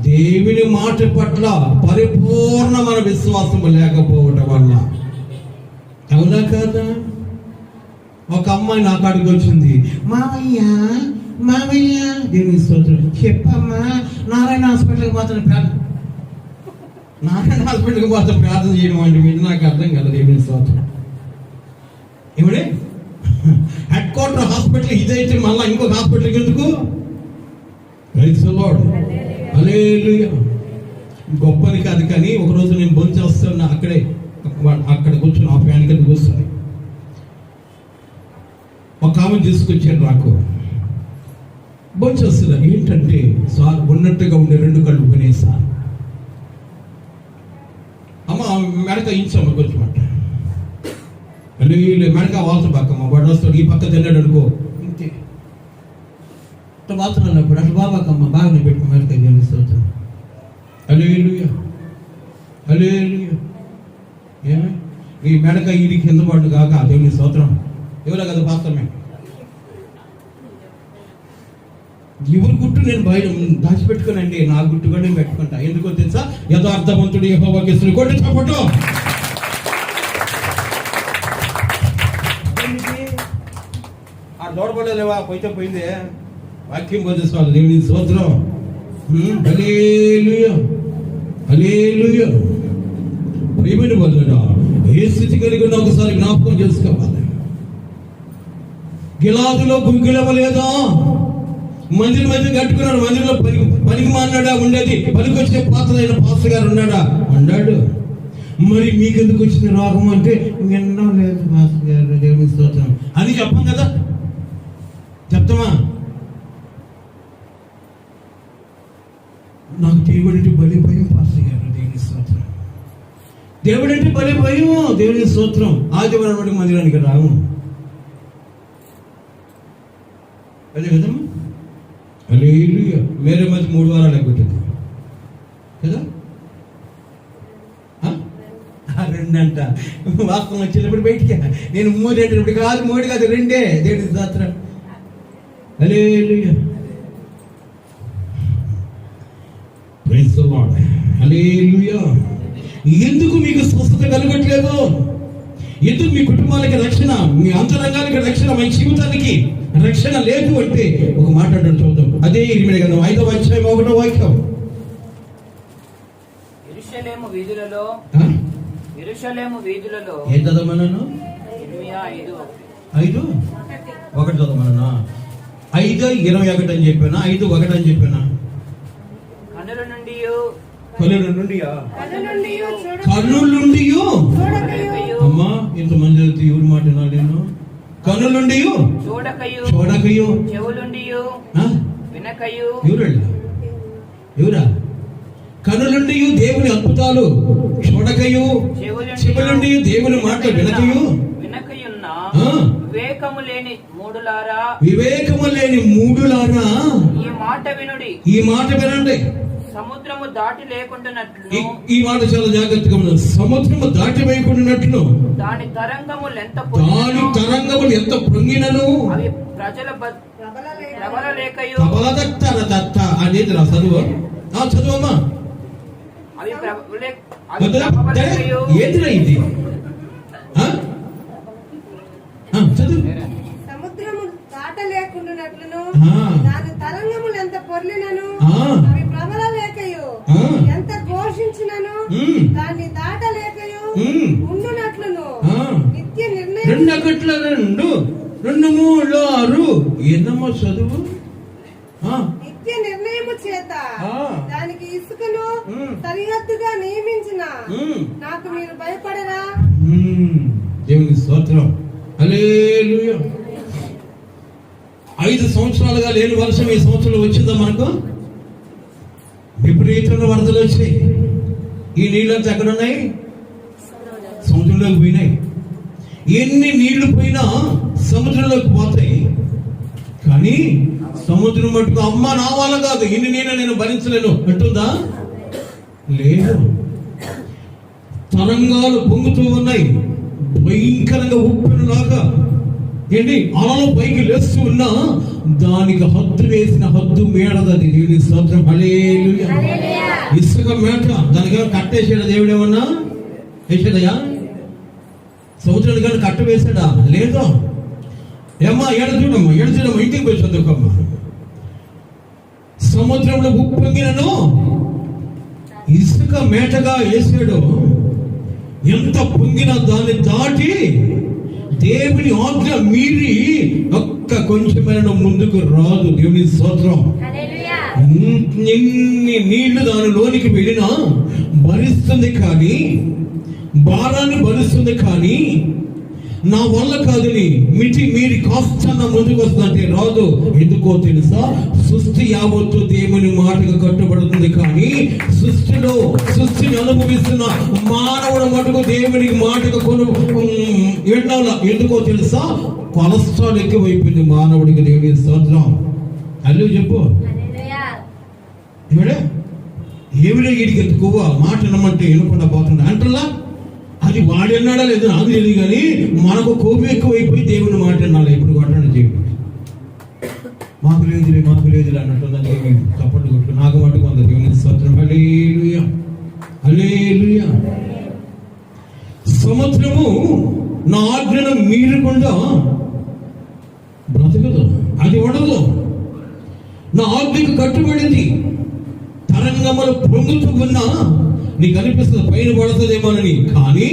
దేవుని మాట పట్ల పరిపూర్ణమైన విశ్వాసం లేకపోవటం వల్ల. అవునా కదా? ఒక అమ్మాయి నా కాడికి వచ్చింది, మామయ్య దేవుని స్తోత్రం చెప్పమ్మా, నారాయణ హాస్పిటల్కి మాత్రం ప్రార్థన చేయడం అంటే మీరు నాకు అర్థం కదా. దేవుని స్తోత్రం. ఏమిడే హెడ్ క్వార్టర్ హాస్పిటల్ ఇదైతే మళ్ళీ ఇంకొక హాస్పిటల్కి ఎందుకు? Praise the lord. హల్లెలూయా. గొప్పని కాదు, కానీ ఒకరోజు నేను భోజనం చేస్తున్నా, అక్కడ కూర్చొని ఆ ఫ్యాన్ కింద కూర్చొని ఒక ఆమె తీసుకొచ్చాడు నాకు. భోజనం చేస్తున్నా, ఏంటంటే సార్ ఉన్నట్టుగా ఉండే 2 కళ్ళు పోయినాయి సార్. అమ్మ మెడక ఇంచమ్మ కొంచెం అంట, మెడక వాల్త పక్కమ్మ వాడు వస్తాడు, ఈ పక్క తిన్నాడు అనుకో ఇంతే అట్లా వాల్తున్నాడు. అప్పుడు అట్లా బాబాకమ్మ బాగానే పెట్టుకో మెడక. దేవుని స్తోత్రం. హల్లెలూయా, హల్లెలూయా. ఏమే ఈ మెడక ఇది కింద పడు కాక దేవుని స్తోత్రం. ఎవరో కదా పాత్రమే, ఎవరి గుట్టు నేను బయట దాచిపెట్టుకోనండి, నా గుట్టు కూడా నేను పెట్టుకుంటా. ఎందుకో తెలుసా? యథార్థవంతుడు యెహోవాకి స్తుతి. కొట్టి చప్పట్లు. ఆ దోడపడలేవా? పోయితే పోయిందే. వాక్యం బోధిస్తాను. దేవుని స్తోత్రం. హల్లెలూయా, హల్లెలూయా. ప్రేమని వల్ల ఏ స్థితి కలిగి ఉన్నా ఒకసారి జ్ఞాపకం చేసుకోవాలి. గిలాదులో గుగ్గిలవలేదా? మందిరం అయితే కట్టుకున్నాడు. మందిరంలో పనికి మాన్నాడా? ఉండేది. పనికి వచ్చే పాత్రైన పాస్టర్ గారు ఉన్నాడా? అన్నాడు. మరి మీకెందుకు వచ్చిన రోగం అంటే విన్నాం లేదు పాస్టర్ గారు, దేవుని స్తోత్రం అని చెప్పం కదా. చెప్తామా? నాకు దేవుడంటే బలి భయం పాస్టర్ గారు, దేవుని స్తోత్రం. దేవుడంటే బలి భయం, దేవుని స్తోత్రం. ఆదివారం నాటికి మందిరానికి రాము. అదే కదమ్మా. హల్లెలూయా. మేరే మధ్య 3 వారాలు అయిపోతుంది కదా. 2 అంట. వాస్తవం వచ్చేటప్పుడు బయటికి నేను 3 అంటే ఇప్పుడు కాదు, 3 కాదు, 2. దేవుని స్తోత్రం. Hallelujah. Praise the lord. Hallelujah. ఎందుకు మీకు స్వస్థత కలగట్లేదు? ఎందుకు మీ కుటుంబాలకి రక్షణ, మీ అంతరంగానికి రక్షణ, మీ జీవితానికి రక్షణ లేదు అంటే ఒక మాట అంటాడు, చూద్దాం. అదే 8వ గ్రంథం 5వ అధ్యాయం 1వ వాక్యం. యెరూషలేము వీధులలో ఏం చదవమన్నాను? 5:1 చదవమన్నా. 5:21 అని చెప్పానా? 5:1 అని చెప్పానా? కన్నులుండి అమ్మా, ఇంతమంది ఎవరు మాట నేను? కన్నులుండి చూడకయు, ఎవరా? కన్నులుండి దేవుని అద్భుతాలు చూడకయు, చెవులుండి దేవుని మాట వినకయు, వివేకము లేని మూడులారా ఈ మాట వినండి. సముద్రము దాటి లేకుండానట్లు, ఈ మాట చాలా జాగ్రత్తగా ఉన్నది. సముద్రము దాటి వేయకుండానట్లు దాని తరంగములు ఎంత పొంగినను అవి ప్రజల ప్రబలలేకయు అనేది నా చదువు. చదువమ్మా. ఏంటిరా ఇది? చదువు. సముద్రము దాట లేకుండానట్లును దాని తరంగములు ఎంత పొర్లినను అవి ప్రబలలేకయు ఎంత ఘోషించినను దాన్ని దాటలేకయు ఉండునట్లును నిత్య నిర్ణయం. 2:2 ఎన్నమ్మా చదువు? నిత్య నిర్ణయము చేత దానికి ఇసుకను సరిహద్దుగా నియమించిన నాకు మీరు భయపడరా? దేవుని స్తోత్రం. హల్లెలూయా. 5 సంవత్సరాలుగా లేని వర్షం ఈ సంవత్సరంలో వచ్చిందా మనకు? విపరీతమైన వరదలు వచ్చినాయి. ఈ నీళ్ళంతా ఎక్కడున్నాయి? సముద్రంలోకి పోయినాయి. ఎన్ని నీళ్లు పోయినా సముద్రంలోకి పోతాయి. కానీ సముద్రం మటుకు అమ్మ నా వల్ల కాదు, ఇన్ని నీళ్ళు నేను భరించలేను అంటుందా? లేదు. తరంగాలు పొంగుతూ ఉన్నాయి. భయంకరంగా ఉప్పెనలాగా ఏంటి అలలు పైకి లేస్తూ ఉన్నా దానికి హద్దు వేసిన హద్దు మేడదది. దేవుని స్తోత్రం. హల్లెలూయా. ఇసుక మేట దానికి కట్టేసాడా దేవుడు? ఏమన్నా వేసాడయా? సముద్రానికి కానీ కట్ట వేసాడా? లేదు. ఏమ్మా ఎడ చూడమ్మా ఇంటికి పోయి చదువుకోమ్మా. సముద్రంలో ఉప్పొంగినను ఇసుక మేటగా వేసాడు. ఎంత పొంగినా దాన్ని దాటి దేవుని ఆజ్ఞ మీరి ఒక్క కొంచెమైనా ముందుకు రాదు. దేవుని స్తోత్రం. ఎన్ని నీళ్లు దానిలోనికి వెళ్ళినా భరిస్తుంది, కానీ భారాన్ని భరిస్తుంది, కానీ నా వల్ల కాదని మిటి మీరి కాస్త ముందుకు వస్తుందంటే రాదు. ఎందుకో తెలుసా? సృష్టి యావత్తు దేవుని మాటకు కట్టుబడుతుంది, కానీ సృష్టిని అనుభవిస్తున్న మానవుడు మటుకు దేవుని మాటకు ఎందుకో తెలుసా? కొలెస్ట్రాల్ ఎక్కువైపోయింది మానవుడికి. దేవుని స్తోత్రం. అల్లు చెప్పు. ఏమిటో వీడికి ఎక్కువ మాట నమ్మంటే వినకుండా పోతుంది అంటలా. అది వాడి అన్నాడా లేదు నాకు తెలియదు, కానీ మనకు కోపం ఎక్కువైపోయి దేవుని మాట అన్నాడు. ఎప్పుడు కొట్టండి దేవుడు మాకు లేదులే అన్నట్టు దానికి చప్పట్లు కొట్టు. నాకు మటుకు అంత దేవుని స్తోత్రం. హల్లెలూయా. హల్లెలూయా. సముద్రము నా ఆజ్ఞను మీరకుండా బ్రతకదు, అది ఉండదు. నా ఆజ్ఞకు కట్టుబడింది. తరంగములు పొంగుతూ ఉన్నా నీకు అనిపిస్తుంది పైన పడుతుందేమోనని, కానీ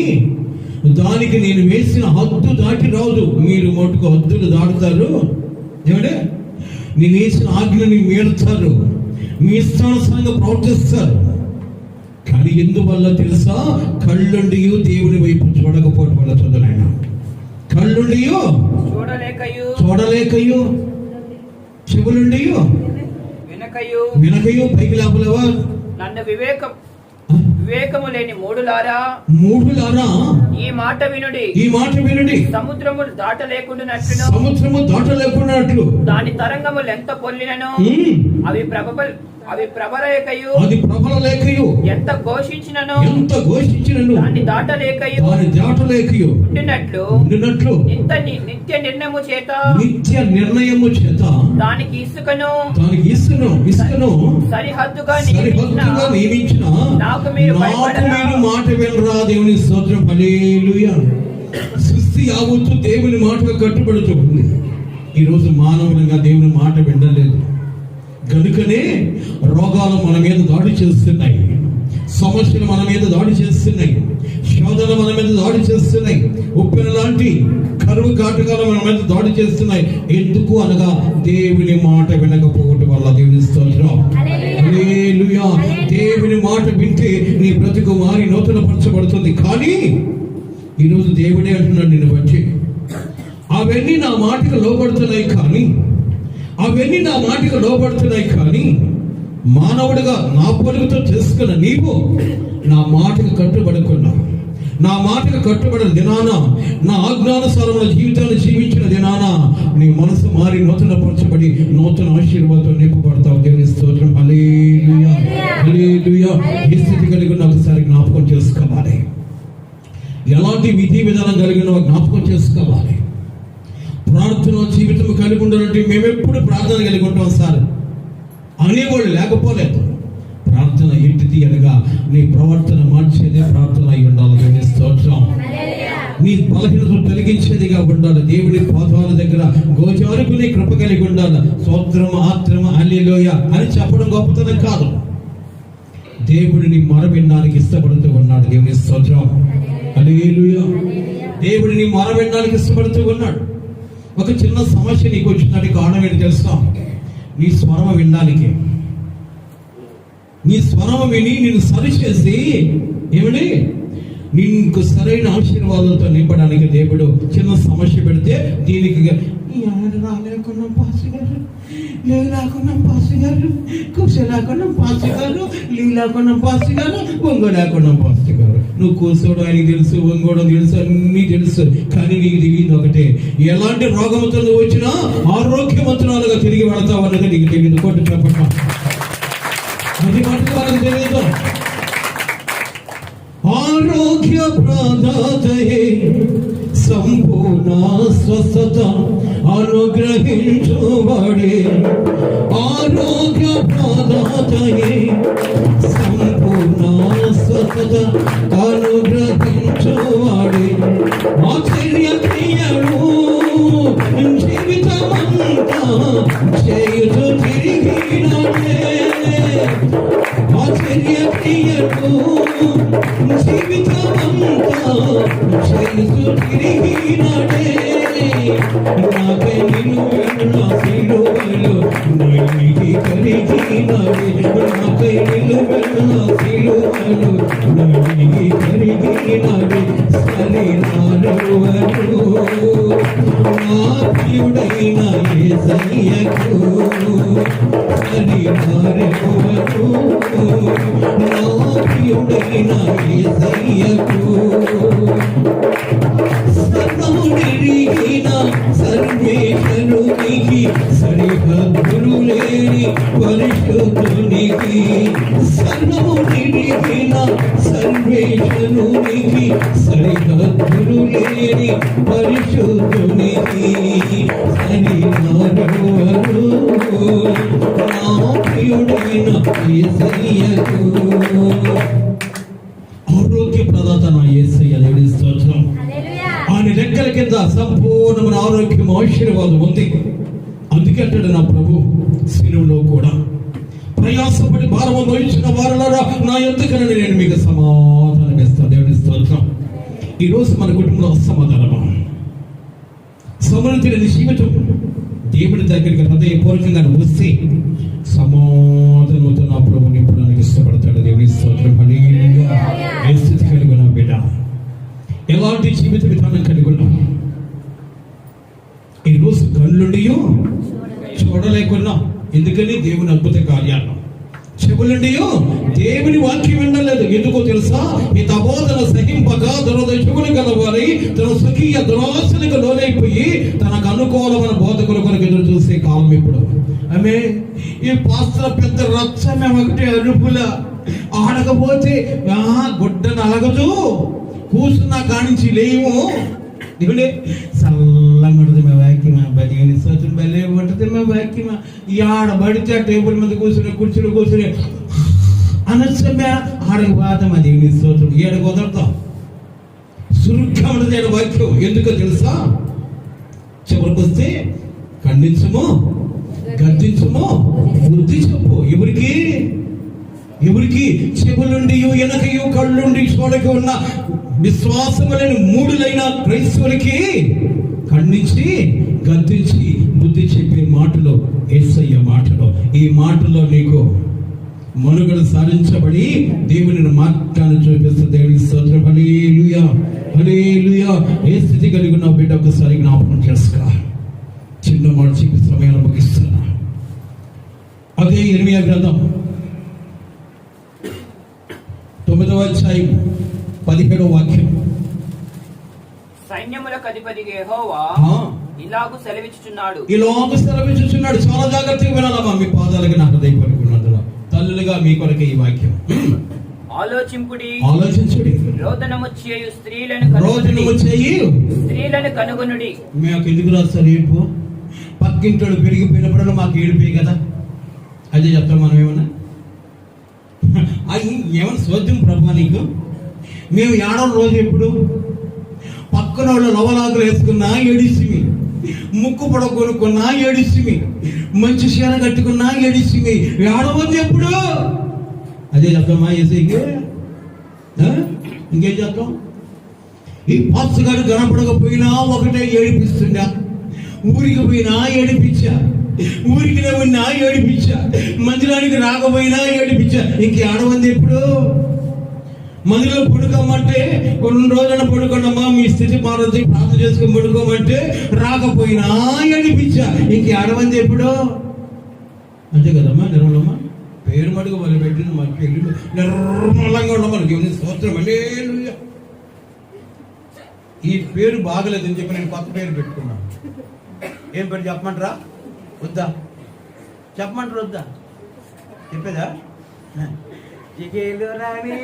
దానికి నేను వేసిన హద్దు దాటి రాదు. మీరు మటుకు హద్దులు దాటుతారు, ఏమంటే నేను వేసిన ఆజ్ఞని మీరుతారు, మీ ఇష్టానుసారంగా ప్రవర్తిస్తారు. కానీ ఎందువల్ల తెలుసా? కళ్ళుండి దేవుని వైపు చూడకపోవడం వల్ల. చదువులైనా కళ్ళుండి చూడలేకయు, చెవులుండి వినకయు, పైకి లేపలేవా? నన్ను వివేకము లేని మూఢులారా, ఈ మాట వినుడి. సముద్రము దాటలేకుండానట్లు దాని తరంగములు ఎంత పొల్లినను అవి ప్రబలలేకయు ఎంత ఘోషించినను దాన్ని దాటలేకయు ఉండినట్లు నిత్య నిర్ణయము చేత దానికి ఇసుకను సరిహద్దుగా నియమించిన నాకు మీరు మాట వినరా? దేవుని స్తోత్రం, హల్లెలూయా. సృష్టి యావత్తు దేవుని మాటకు కట్టుబడుతుంది. ఈరోజు మానవునిగా దేవుని మాట వినలేదు కనుకనే రోగాలు మన మీద దాడి చేస్తున్నాయి, సమస్యలు మన మీద దాడి చేస్తున్నాయి, శోధనలు మన మీద దాడి చేస్తున్నాయి, ఉప్పెన లాంటి కరువు కాటకాలు మన మీద దాడి చేస్తున్నాయి. ఎందుకు అనగా దేవుని మాట వినకపోవటం వల్ల. దేవుని స్తోత్రం, హల్లెలూయా. దేవుని మాట వింటే నీ బ్రతుకు మారి నూతనపరచబడుతుంది. కానీ ఈరోజు దేవుడే అంటున్నాడు నిన్ను బట్టి, అవన్నీ నా మాటకు లోబడుతున్నాయి కానీ మానవుడిగా నా పలుకుతో చేసుకున్న నీవు నా మాటకు కట్టుబడుకున్నావు. నా మాటకు కట్టుబడిన దినాన, నా ఆజ్ఞానుసారమైన జీవితాన్ని జీవించిన దినాన నీ మనసు మారి నూతనపరచబడి నూతన ఆశీర్వాదంతో నింపబడతావు. దేవుని స్తోత్రం, హల్లెలూయా, హల్లెలూయా. ఈ స్థితి కలిగి ఉన్న ఒకసారి జ్ఞాపకం చేసుకోవాలి. ఎలాంటి విధి విధానం కలిగిన జ్ఞాపకం చేసుకోవాలి. ప్రార్థన జీవితం కలిగి ఉండాలంటే మేమెప్పుడు ప్రార్థన కలిగి ఉంటాం సార్ అనేవాళ్ళు లేకపోలేదు. ప్రార్థన ఏంటిది అనగా నీ ప్రవర్తన మార్చేదే ప్రార్థన అయి ఉండాలి. దేవుని స్తోత్రం. నీ బలహీనతను తొలగించేదిగా ఉండాలి. దేవుని పాదాల దగ్గర గోచారుకుని కృప కలిగి ఉండాలి. స్తోత్రం, ఆత్రం, హల్లెలూయా అని చెప్పడం గొప్పతనం కాదు. దేవుడిని మొర వినడానికి ఇష్టపడుతూ ఉన్నాడు. దేవుని స్తోత్రం, హల్లెలూయా. దేవుడిని మొర వినడానికి ఇష్టపడుతూ ఉన్నాడు. ఒక చిన్న సమస్య నీకు వచ్చినట్టు కారణం ఏంటి తెలుసా? నీ స్వరం వినడానికి. నీ స్వరం విని నిన్ను సరిచేసి ఏమని నీకు సరైన ఆశీర్వాదాలతో నింపడానికి దేవుడు చిన్న సమస్య పెడితే దీనికి రాలేకున్నాం పాస్ గారు, లేవు లేకున్నాం పాస్ గారు, కూర్చో లేకున్నాం పాస్ గారు, లీవ్ లేకున్నాం పాస్ గారు, వంగో లేకున్నాం పాస్ గారు. నువ్వు కూర్చోవడం ఆయనకి తెలుసు, వంగోవడం తెలుసు, అన్నీ తెలుసు. కానీ నీకు తెలియదు ఒకటే, ఎలాంటి రోగంతో నువ్వు వచ్చినా ఆరోగ్యవంతురాలుగా తిరిగి వెళతావు అన్నది నీకు తెలియదు. కొట్టు చెప్పటం అది మటుకు వాళ్ళకి తెలియదు. ఆరోగ్య ప్రదాతయే సంపూర్ణ స్వస్థత అనుగ్రహించువాడే, ఆరోగ్య ప్రదాతయే సంపూర్ణ స్వస్థత అనుగ్రహించువాడే, ఆశ్చర్య క్రియలు జీవితమంతా చేయుచు తిరిగినాడే, ఆశ్చర్య క్రియలు జీవితమంతా చేయుచు తిరిగినాడే, నాకై నిన్ను నా సిలువలో నైకి కరిగినాడే, నాకై నిన్ను నా సిలువలో నైకి కరిగినాడే, శరీరాలవరు నా ప్రియుడైన యేసయ్యకు, శరీరాలవరు నా ప్రియుడైన యేసయ్యకు, సర్వముడిరిగిన సర్వేశ్వరునికి, సరిహద్దులు లేని పరిశుద్ధునికి, సర్వముడిరిగిన సర్వేశ్వరునికి, సరిహద్దులు లేని పరిశుద్ధునికి, శరీరాలవరు నా ప్రియుడైన యేసయ్యకు. ఆరోగ్య ప్రదాత నా యేసయ్య. దేవుని స్తోత్రం. ఆయన రెక్కల కింద సంపూర్ణమైన ఆరోగ్యం, ఆశీర్వాదం ఉంది. అందుకే అంటాడు నా ప్రభు శిలువలో కూడా ప్రయాసపడి భారము వహించిన వారులారా నా యొద్దకని నేను మీకు సమాధానం ఇస్తాను. దేవుని స్తోత్రం. ఈ రోజు మన కుటుంబంలో అసమాధానమా, సమృద్ధి లేని జీవితం, దేవుడి దగ్గరికి హృదయపూర్వకంగా వస్తే సమాధానంతో నా ప్రభు నింపడానికి ఇష్టపడతాడు. దేవుని స్తోత్రం. హల్లెలూయా. ఏ స్థితి కలిగి ఉన్నావు బిడ్డ? ఎలాంటి జీవిత విధానం కలిగి ఉన్నావు? ఈ రోజు కళ్ళుండియో చూడలేకున్నాం. ఎందుకని? దేవుని అద్భుత కార్యాలు. చెవులుండియో దేవుని వాక్యం వినలేదు. ఎందుకో తెలుసా? ఈ తబోధన సహింపక దురదశకులు గలవారి తన స్వకీయ దురాశలకు లోనైపోయి తనకు అనుకూలమైన బోధకుల కొరకు ఎదురు చూసే కాలం ఇప్పుడు. ఆమె ఈ పాస్టర్ పెద్ద రచ్చమే ఒకటి అరుపుల ఆడకపోతే గుడ్డను అలగదు, కూర్చున్నా కానించి లేవు. ఇక్కడే చల్లమడుతుంది మా వాక్యమా, బలిని సోచన బలే ఉంటుంది మా వాక్యమా. ఈ ఆడబడితే టేబుల్ మీద కూర్చుని కుర్చీలో కూర్చుని అనొచ్చమే ఆడకు వాదం. అది నీ సోచన ఏడు కుదరతాం. సురుగ్గా ఉండదు ఏడు వాక్యం. ఎందుకో తెలుసా? చివరికి వస్తే ఖండించము, గద్దించము, బుద్ధి చెప్పు. ఎవరికి? చెవులుండి ఎనకయు కళ్ళుండి చూడక ఉన్న విశ్వాసములని మూడులైన క్రైస్తవులకి ఖండించి గద్దించి బుద్ధి చెప్పే మాటలో యేసయ్య మాటలో. ఈ మాటలో నీకు మనుగడ సాధించబడి దేవుని మార్గాన్ని చూపిస్తుంది. దేవునికి స్తోత్రం. హల్లెలూయా, హల్లెలూయా. ఏ స్థితి కలిగి ఉన్న బిడ్డ ఒకసారి జ్ఞాపకం చేసుకో. చిన్న మాట చెప్పి సమయాన్ని ముగిస్తున్నా. అదే ఇర్మియా గ్రంథం 9వ అధ్యాయం 17వ వాక్యం. సైన్యములకు అధిపతి యెహోవా ఇలాగు సెలవిచ్చుచున్నాడు. చాలా జాగ్రత్తగా వినాలమ్మా. మీ పాదాలకు నా హృదయపూర్వకంగా తల్లులుగా మీ కొరకే ఈ వాక్యం. ఆలోచించుడి. రోదనము చేయు స్త్రీలను కనుగొనుడి. మాకు ఎందుకు రాస్తారు ఏడుపు? పక్కింటోడు పెరిగిపోయినప్పుడు మాకు ఏడిపోయి కదా, అదే చెప్తాం మనం. ఏమన్నా సోద్యం ప్రభా నీకు? మేము ఏడవ రోజు ఎప్పుడు పక్కన వాళ్ళు లవలాకులు వేసుకున్నా ఏడిసిమి, ముక్కు పొడ కొనుక్కున్నా ఏడిసిమి, మంచి చీర కట్టుకున్నా ఏడిసిమి. ఏడవద్దు ఎప్పుడు? అదే చెప్తామా ఏసైకి? ఇంకేం చెప్తాం? ఈ పాస్ గారు కనపడకపోయినా ఒకటే ఏడిపిస్తుండా, ఊరికి పోయినా ఏడిపించా, ఊరికి ఉన్నా ఏడిపించా, మందిరానికి రాకపోయినా ఏడిపించా. ఇంక ఏడవంది ఎప్పుడు? మందిలో పడుకోమంటే 2 రోజున పడుకోండమ్మా, మీ స్థితి మారది, ప్రార్థన చేసుకుని పడుకోమంటే రాకపోయినా ఏడిపించా. ఇంక ఏడవంది ఎప్పుడు? అంతే కదమ్మా. నిర్మలమ్మ పేరు మడుగు వాళ్ళు పెట్టింది మాకు పెళ్ళి నిర్మలంగా ఉండమా. దేవుని స్తోత్రం. హల్లెలూయా. ఈ పేరు బాగలేదని చెప్పి నేను కొత్త పేరు పెట్టుకున్నాను. ఏం పేరు చెప్పమంటారా? వద్దా? చెప్పమంటారు వద్దా? చెప్పేదా? జిగేలు రాణి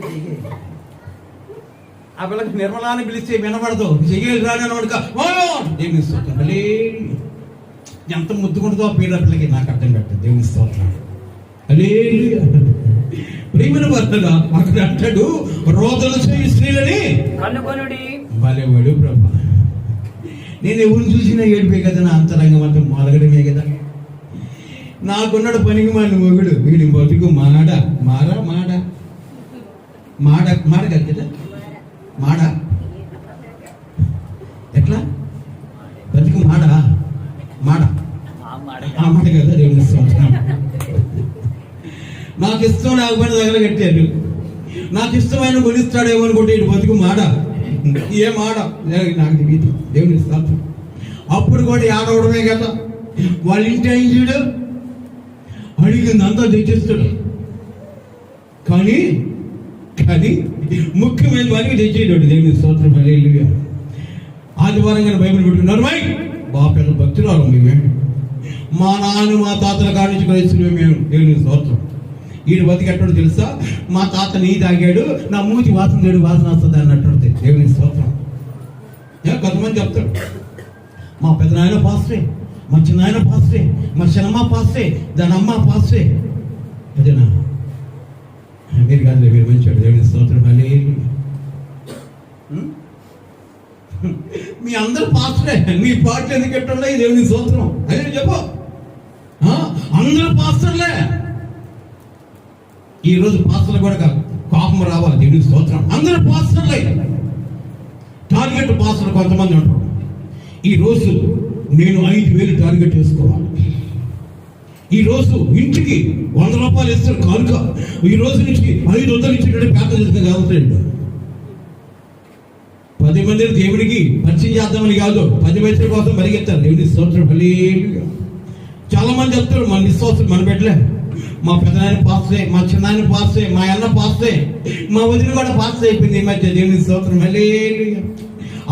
జిగే. ఆ పిల్లకి నిర్మలాన్ని పిలిస్తే వినపడదు. జిగేలు రాణి అనవాడుక దేవుని స్తోత్రం. ఎంత ముద్దుకుంటుందో ఆ పేరు పిల్లకి నాకు అర్థం పెట్టదు. దేవుని స్తోత్రం. ప్రేమను భర్తగా అక్కడ అంటాడు, రోదన చేయి స్త్రీలని కనుగొనుడి. భలేవాడు ప్రభా. నేను ఎవరిని చూసినా ఏడిపోయి కదా, నా అంతరంగం అంతా మొలగడమే కదా. నాకున్నాడు పనికి మన మొగుడు, వీడి బతుకు మాడ మారా మాడ మాడ మాడ కాదు కదా, మాడ ఎట్లా బతుకు మాడ మాడ ఆ మాట కదా. దేవుని స్తోత్రం. నాకు ఇష్టం లేకపోయినా దగ్గర కట్టారు. నాకు ఇష్టమైన కొనిస్తాడేమో అనుకుంటే ఇటు బతుకు మాడ. ఏ మాడ నాకు తెలియదు. దేవుని స్తోత్రం. అప్పుడు కూడా ఆడవడమే కదా. వాళ్ళ ఇంటి అయిన చూడు, అడిగింది అంతా తెచ్చిస్తాడు. కానీ ముఖ్యమైన వారికి తెచ్చేయడు. దేవుని స్తోత్రం. హల్లెలూయా. ఆదివారం కానీ బైబిల్ పెట్టుకున్నారు. పెద్ద భక్తురాలు మేమే, మా నాన్న మా తాతల కాడి నుంచి క్రైస్తులు మేము. దేవుని స్తోత్రం. ఈడు బతికెట్టడు తెలుసా? మా తాత నీ తాగాడు, నా మూతి వాసన లేడు, వాసన వస్తుంది అన్నట్టు. దేవుని స్తోత్రం. కొంతమంది చెప్తాడు, మా పెద్ద నాయన పాస్టే, మా చిన్న ఆయన పాస్టే, మా చిన్నమ్మ పాస్టే, దాని అమ్మ పాస్టే. అదేనా? మీరు కాదు, మీరు మంచివాడు. దేవుని స్తోత్రం. హల్లెలూయా. మీ అందరు పాస్టరే, మీ పాటలు ఎందుకు ఎట్టున్నాయి? దేవుని స్తోత్రం. అదే చెప్పు. అందరూ పాస్టర్లే. ఈ రోజు పాస్టర్లు కూడా కోపం రావాలి, దేవునికి స్తోత్రం. అందరూ పాస్టర్లే, టార్గెట్ పాస్టర్లు కొంతమంది ఉంటారు. ఈ రోజు నేను 5,000 టార్గెట్ చేసుకోవాలి. ఈ రోజు ఇంటికి 100 రూపాయలు ఇస్తారు కానుక. ఈ రోజు నుంచి 500 ఇచ్చేటట్టు పేద చేస్తే కాదు. 10 మందిని దేవుడికి పరిచయం చేద్దామని కాదు, 10 పైసల కోసం పరిగెత్తారు. దేవుని స్తోత్రం. హల్లెలూయా. చాలా మంది చెప్తారు మన విశ్వాసం మన బిడ్డలే, మా పెద్దనాయన పాస్తే, మా చిన్నాయన పాస్తే, మా అన్న పాస్తే, మా వదిన కూడా పాస్ అయిపోయింది ఈ మధ్య. దేవుని స్తోత్రం. హల్లెలూయా.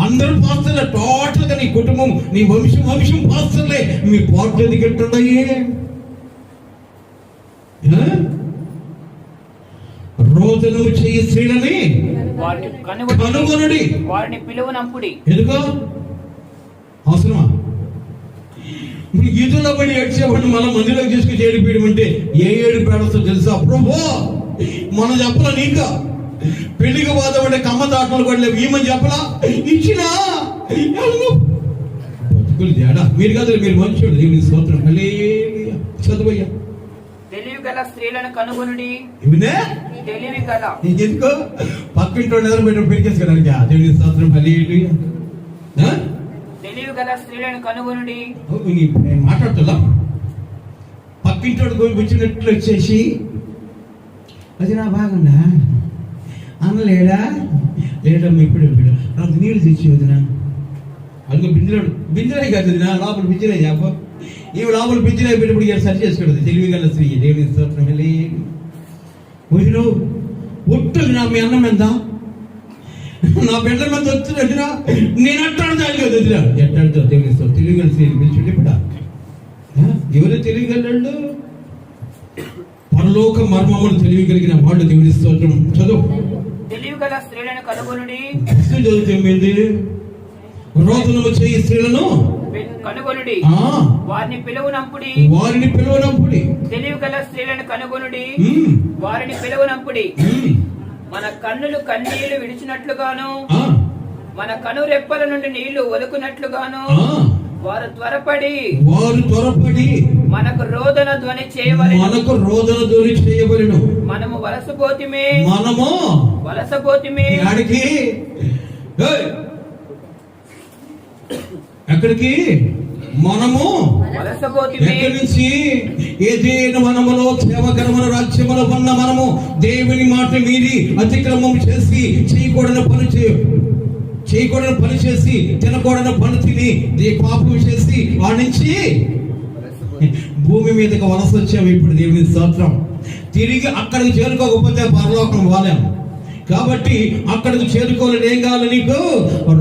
అందరూ పాస్తలే, టోటల్ గా నీ కుటుంబం, నీ వంశం పాస్తలే. మీ పాటలు ఎందుకు ఎట్టున్నాయి? రోదనము చేయి స్త్రీలని కనుగొనుడి, వారిని పిలువనంపుడి. ఎందుకో అవసరమా? ఈదులో పడి ఏడ్చేవాడిని మన మందిలోకి తీసుకుని ఏడిపీయడం అంటే ఏ ఏడిపేడతో తెలుసా? ప్రభు మనం చెప్పలా నీక పెళ్లికి పోతామంటే కమ్మ తాటలు కూడా లేవు, ఈమని చెప్పలా ఇచ్చినా బతుకులు తేడా. మీరు కాదు, మీరు మనుషుడు. దేవుని స్తోత్రం. హల్లెలూయా. చదువయ్యా. తెలివి గల స్త్రీలను కనుగొనుడి. ఇవినే తెలివి గల ఎందుకో పక్కింటో నిద్ర పెట్టి పెరిగేసుకోవడానికి. దేవుని స్తోత్రం. హల్లెలూయా. తెలివి గల స్త్రీలను కనుగొనుడి. మాట్లాడుతుందా? పక్కింటోడు వచ్చినట్లు వచ్చేసి అది నా బాగుందా అన్న లేడమ్మా ఇప్పుడు నాకు నీళ్ళు తెచ్చి వదినా. అందులో బింజరాయి కాదు వదినా, లోపల బింజరాయి చెప్ప. ఈమె లోపల బింజరాయి పెట్టినప్పుడు సరి చేసుకోవద్దు. తెలివి గల స్త్రీ. దేవుని స్తోత్రం. వదిన ఒట్టు నా మీ అన్నం ఎంత, నా బిడ్డ మీద వచ్చిన నేను అట్టాడుతాను కదా వదినా. ఎట్టాడుతావు? దేవుని స్తోత్రం. తెలివి గల స్త్రీ పిలిచి ఇప్పుడు ఎవరు తెలియగలడు? పరలోక మర్మములు తెలియగలిగిన వాళ్ళు. దేవుని స్తోత్రం. చదువు. తెలివి గల స్త్రీలను కనుగొనుడి. చదువుతుంది. రోదనము చేయి స్త్రీలను కనుగొనుడి, వారిని పిలువనంపుడి. తెలివి గల స్త్రీలను కనుగొనుడి, వారిని పిలువనంపుడి. మన కన్నులు కన్నీళ్లు విడిచినట్లుగాను, మన కను రెప్పల నుండి నీళ్లు ఒలుకున్నట్లుగాను వారు త్వరపడి మనకు రోదన ధ్వని చేయవలెను. మనము వలసపోతిమే. ఎక్కడికి? మనము ఎక్కడి నుంచి? ఏదేను వనములో క్షేమకరమైన రాజ్యములో ఉన్న మనము దేవుని మాట మీరి అతిక్రమం చేసి చేయకూడని పని చేసి తినకూడని పని తిని పాపం చేసి వాడి నుంచి భూమి మీదకి వలస వచ్చాము. ఇప్పుడు దేవుని స్తోత్రం. తిరిగి అక్కడికి చేరుకోకపోతే పరలోకం పోలేం. కాబట్టి అక్కడికి చేరుకోవాలని ఏం కావాలి? నీకు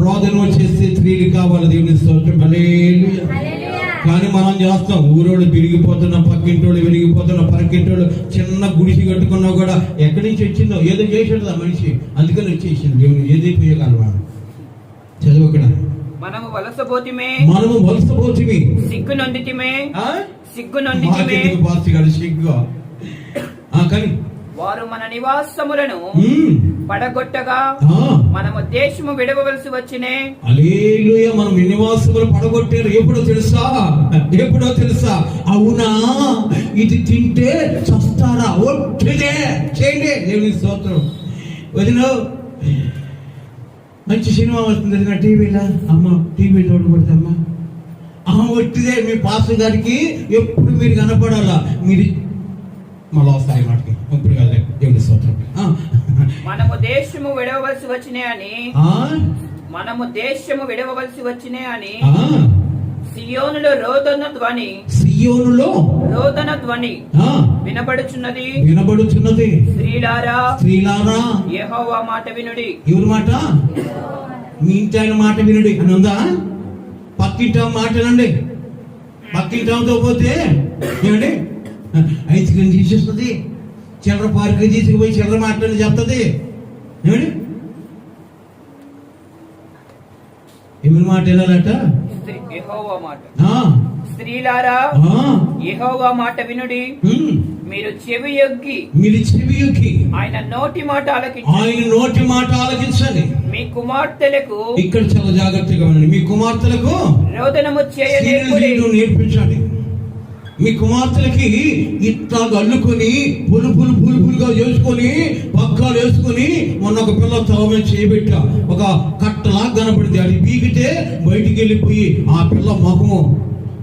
రోదన వచ్చేసి స్త్రీలు కావాలి. దేవుని స్తోత్రం. హల్లెలూయా. కానీ మనం చేస్తాం, ఊరోళ్ళు విరిగిపోతున్నా, పక్కింటోళ్ళు విరిగిపోతున్నా, పరకింటోళ్ళు చిన్న గుడిసి కట్టుకున్నా కూడా ఎక్కడి నుంచి వచ్చిందో ఏదో చేసాడు ఆ మనిషి, అందుకని వచ్చేసింది. దేవుని ఏది పోయగలవా? చదువుకడ మనము వలసపోతిమే. సిగ్గునొందితిమే. సిగ్గు. కానీ వారు మన నివాసములను పడగొట్టగా మనము దేశము విడవలసి వచ్చినే. హల్లెలూయా. మనం నివాసములు పడగొట్టారు. ఎప్పుడో తెలుసా? అవునా? ఇది తింటే చస్తారా? ఒట్టిదే చేయండి. దేవుని స్తోత్రం. వదిన మంచి సినిమా వస్తుంది నా టీవీలో. అమ్మ టీవీ చూడకూడదమ్మా. ఒట్టిదే. మీ పాస్టర్ గారికి ఎప్పుడు మీరు కనపడాలా? మీరు మళ్ళా వస్తాయి మాటకి. ఇప్పుడు కాదు. దేవుని స్తోత్రం. మనము దేశము విడవలసి వచ్చినే అని సియోనులో రోదన ధ్వని వినబడుచున్నది. స్త్రీలారా యెహోవా మాట వినుడి. ఎవరి మాట? మీ ఇంటి ఆయన మాట వినుడి అని ఉందా? పక్కింటి మాట వినండి. పక్కింటితో పోతే ఏమండి ఐస్ క్రీమ్ తీసేస్తుంది, చిల్లర పార్క్ తీసుకుపోయి చిల్లర మాట్లాడి చెప్తుంది. ఏమండి ఎవరి మాట వినాలట? యెహోవా మాట. స్త్రీలారా యెహోవా మాట వినుడి. మీరు చెవి యొగ్గి ఆయన నోటి మాట ఆలకించండి. మీ కుమార్తెలకు, ఇక్కడ చాలా జాగ్రత్తగా ఉండండి, మీ కుమార్తెలకు రోదనము చేయనేర్పించండి. మీ కుమార్తెలకి ఇట్లా అల్లుకొని పులుగా చేసుకొని పక్కాలు వేసుకొని మొన్న ఒక పిల్ల తల మీద చేయబెట్ట ఒక కట్టలా కనపడింది. అది పీకితే బయటికి వెళ్ళిపోయి ఆ పిల్ల మొహము